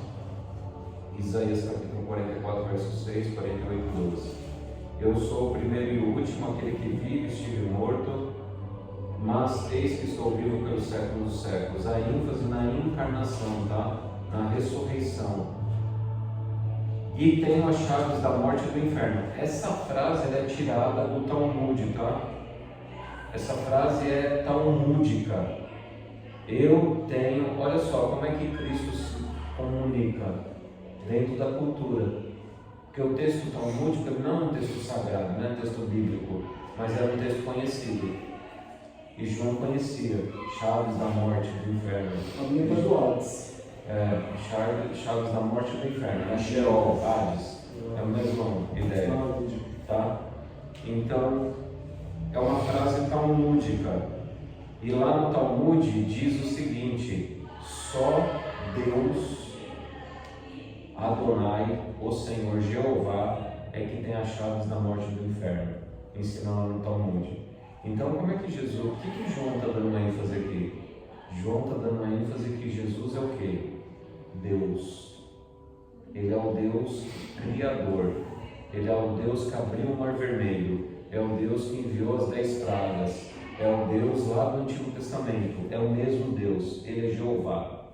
Isaías capítulo 44, verso 6, 48, 12. Eu sou o primeiro e o último, aquele que vive, estive morto, mas eis que estou vivo pelos séculos dos séculos. A ênfase na encarnação, tá? Na ressurreição. E tenho as chaves da morte e do inferno. Essa frase ela é tirada do Talmud, tá? Essa frase é talmúdica. Eu tenho, olha só como é que Cristo se comunica dentro da cultura. Porque o texto talmúdico não é um texto sagrado, não é um texto bíblico, mas era um texto conhecido. E João conhecia chaves da morte e do inferno. A minha é do Hades. Chaves da morte e do inferno, né? Sheol, Hades. É a mesma ideia. Tá? Então, é uma frase talmúdica. E lá no Talmud diz o seguinte: só Deus, Adonai, o Senhor Jeová, é que tem as chaves da morte e do inferno. Ensina lá no Talmud. Então, como é que Jesus, o que João está dando uma ênfase aqui? João está dando uma ênfase que Jesus é o quê? Deus. Ele é o Deus Criador. Ele é o Deus que abriu o Mar Vermelho. É o Deus que enviou as 10 pragas. É o Deus lá do Antigo Testamento. É o mesmo Deus. Ele é Jeová.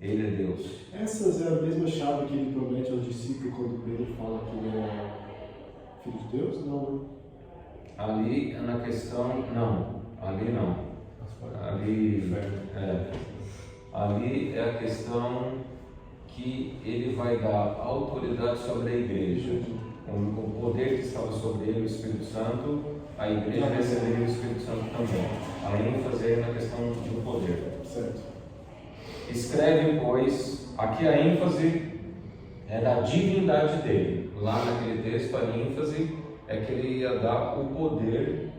Ele é Deus. Essas é a mesma chave que ele promete aos discípulos quando Pedro fala que ele é filho de Deus? Não. Ali é na questão... Não. Ali não. Ali é a questão que ele vai dar autoridade sobre a igreja. O poder que estava sobre ele, o Espírito Santo, a igreja receberia o Espírito Santo também. A ênfase é na questão do poder. Certo. Escreve, pois, aqui a ênfase é da divindade dele. Lá naquele texto a ênfase é que ele ia dar o poder,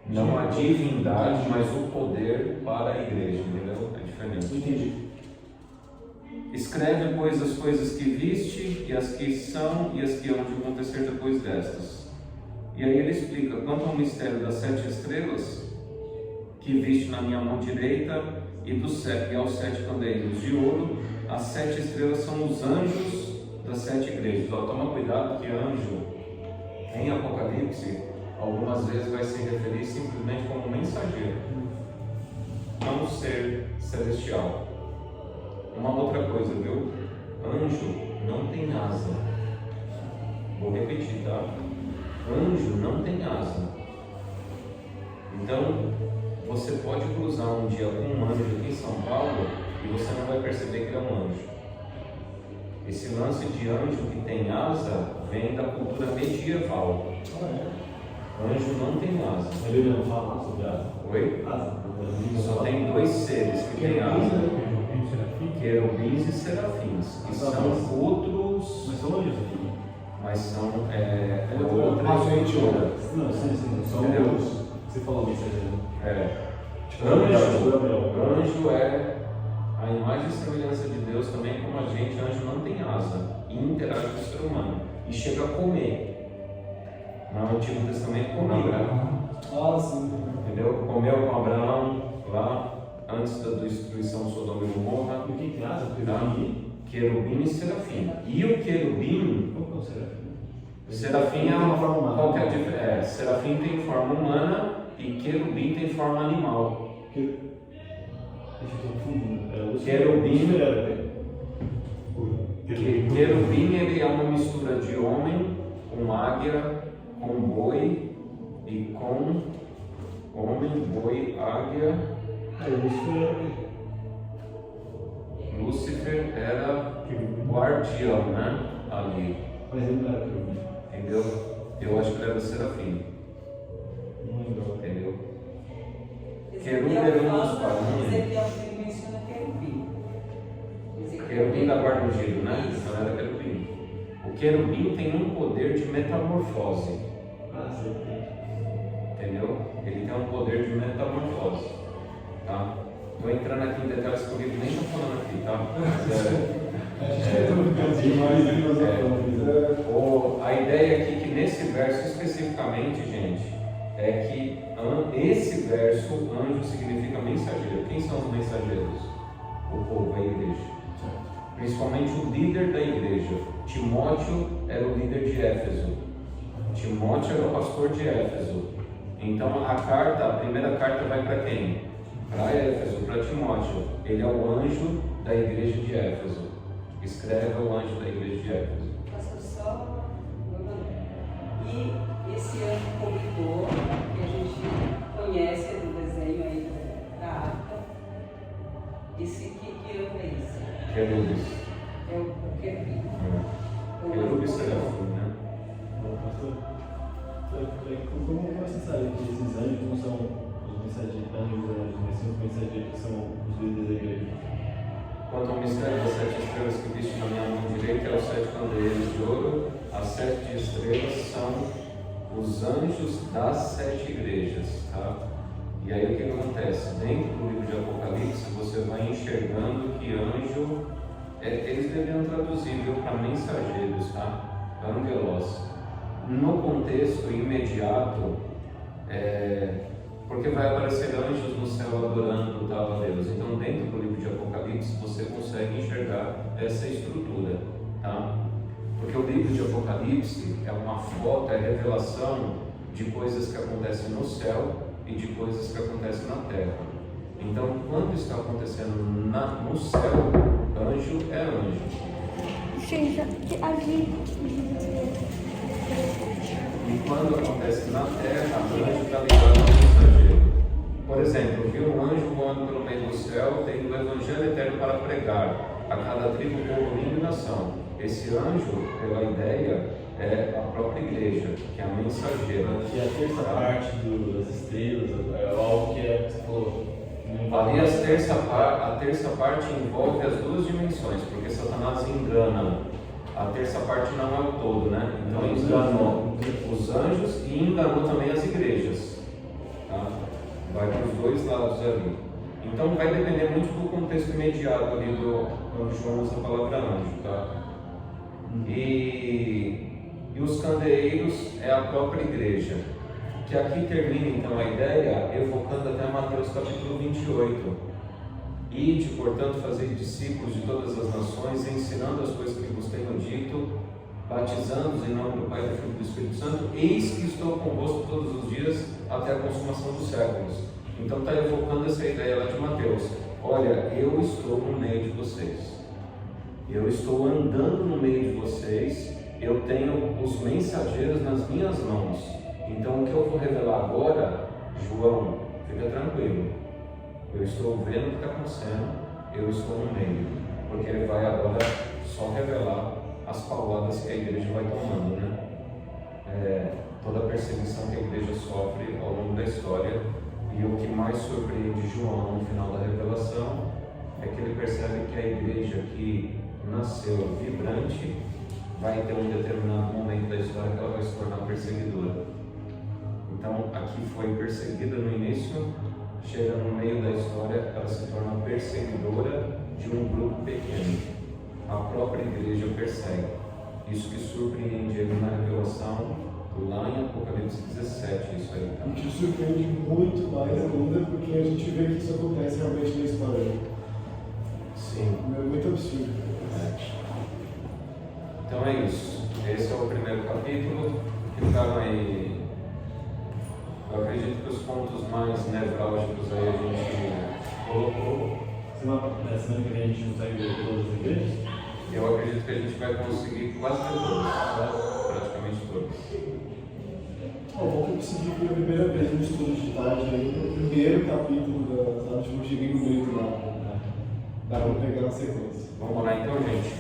não a divindade, mas o poder para a igreja, entendeu? É diferente. Entendi. Escreve, pois, as coisas que viste, e as que são, e as que hão de acontecer depois destas. E aí ele explica, quanto ao mistério das 7 estrelas, que viste na minha mão direita, e aos 7 candeeiros de ouro, as 7 estrelas são os anjos das 7 igrejas. Toma cuidado que anjo, em Apocalipse, algumas vezes vai se referir simplesmente como mensageiro, não ser celestial. Uma outra coisa, viu? Anjo não tem asa. Vou repetir, tá? Anjo não tem asa. Então, você pode cruzar um dia com um anjo aqui em São Paulo e você não vai perceber que ele é um anjo. Esse lance de anjo que tem asa vem da cultura medieval. Anjo não tem asa. Ele não fala sobre asa. Oi? Asa. Só tem 2 seres que têm asa. Querubins e serafins, que são outros, Mas são anjos aqui. mas são outra estrutura. Não, sim, são Entendeu? anjos. Você falou mensageiro. Anjo é a imagem e semelhança de Deus também, como a gente. Anjo não tem asa e interage com o ser humano e chega a comer. No Antigo Testamento comia, Ah, sim. entendeu? Comeu com Abraão, lá antes da destruição de Sodoma e Gomorra. E o que tem asa? Querubim e serafim. E o querubim, Qual que é o serafim? serafim é uma forma humana. Qual que é a diferença? Serafim tem forma humana e querubim tem forma animal. Deixa eu confundir. Querubim ele é uma mistura de homem com águia, com boi e com homem, boi, águia. Lúcifer era guardião, né? Ali. Mas ele não era querubim. Entendeu? Eu acho que ele era serafim. Não lembro. Entendeu? Querubim era um dos pais. Ezequiel menciona querubim. Querubim da guarda ungido, né? Então era querubim. O querubim tem um poder de metamorfose. Ah, sei. Entendeu? Ele tem um poder de metamorfose. Tá? Estou entrando aqui em detalhes que o livro nem está falando aqui, tá? A ideia aqui que nesse verso especificamente, gente, é que esse verso, anjo, significa mensageiro. Quem são os mensageiros? O povo, a igreja. Principalmente o líder da igreja. Timóteo era o líder de Éfeso. Timóteo era o pastor de Éfeso. Então a primeira carta vai para quem? Para Éfeso, para Timóteo. Ele é o anjo da igreja de Éfeso. Escreve o anjo da igreja de Éfeso. E esse anjo corredor, que a gente conhece do desenho aí da arca, esse que ano é esse? Querubis. É o querubim. Querubis serafim, né? Como você sabe que esses anjos não são os mensageiros, mas sim os mensageiros que são os líderes da igreja? Quanto ao mistério das 7 estrelas que viste na minha mão direita, é os 7 candeeiros de ouro. As 7 estrelas são os anjos das 7 igrejas. Tá? E aí o que acontece? Dentro do livro de Apocalipse, você vai enxergando que anjo, eles deveriam traduzir para mensageiros, tá? Angelos. No contexto imediato, porque vai aparecer anjos no céu adorando a Deus. Então, dentro do livro de Apocalipse, você consegue enxergar essa estrutura, tá? Porque o livro de Apocalipse é uma foto, é revelação de coisas que acontecem no céu e de coisas que acontecem na terra. Então, quando está acontecendo no céu, anjo é anjo. E quando acontece na terra, o anjo está ligado ao mensageiro. Por exemplo, eu vi um anjo voando pelo meio do céu, tendo o evangelho eterno para pregar a cada tribo, povo, língua e nação. Esse anjo, pela ideia, é a própria igreja, que é a mensageira. E a terça parte das estrelas, é algo que você falou. Ali a terça parte envolve as duas dimensões, porque Satanás engana. A terça parte não é o todo, né? Então enganou os anjos e enganou também as igrejas. Tá? Vai para os dois lados ali. Então vai depender muito do contexto imediato ali quando João usa a palavra anjo. Tá? E os candeeiros é a própria igreja. Que aqui termina então a ideia, evocando até Mateus capítulo 28. Ide, portanto, fazer discípulos de todas as nações, ensinando as coisas que vos tenho dito, batizando-os em nome do Pai, do Filho e do Espírito Santo. Eis que estou convosco todos os dias até a consumação dos séculos. Então está evocando essa ideia lá de Mateus. Olha, eu estou no meio de vocês. Eu estou andando no meio de vocês. Eu tenho os mensageiros nas minhas mãos. Então o que eu vou revelar agora, João, fica tranquilo. Eu estou vendo o que está acontecendo, eu estou no meio, porque ele vai agora só revelar as pauladas que a igreja vai tomando, né? Toda a perseguição que a igreja sofre ao longo da história. E o que mais surpreende João no final da revelação é que ele percebe que a igreja que nasceu vibrante vai ter um determinado momento da história que ela vai se tornar perseguidora. Então, aqui foi perseguida no início, chega no meio da história, ela se torna perseguidora de um grupo pequeno. A própria igreja persegue. Isso que surpreende ele na revelação Lá em Apocalipse 17, isso aí. Tá? E que surpreende muito mais ainda, porque a gente vê que isso acontece realmente na história. Sim. É muito absurdo. Então é isso. Esse é o primeiro capítulo. Ficaram aí. Eu acredito que os pontos mais nevrálgicos aí a gente colocou. Semana que vem a gente consegue ver todas as igrejas? Eu acredito que a gente vai conseguir quase ver todas, praticamente todas. Bom, que eu consegui pela primeira vez no estudo de tarde aí, no primeiro capítulo da. Sabe, tipo, eu cheguei no meio lá. Dá pra pegar a sequência. Vamos lá então, gente.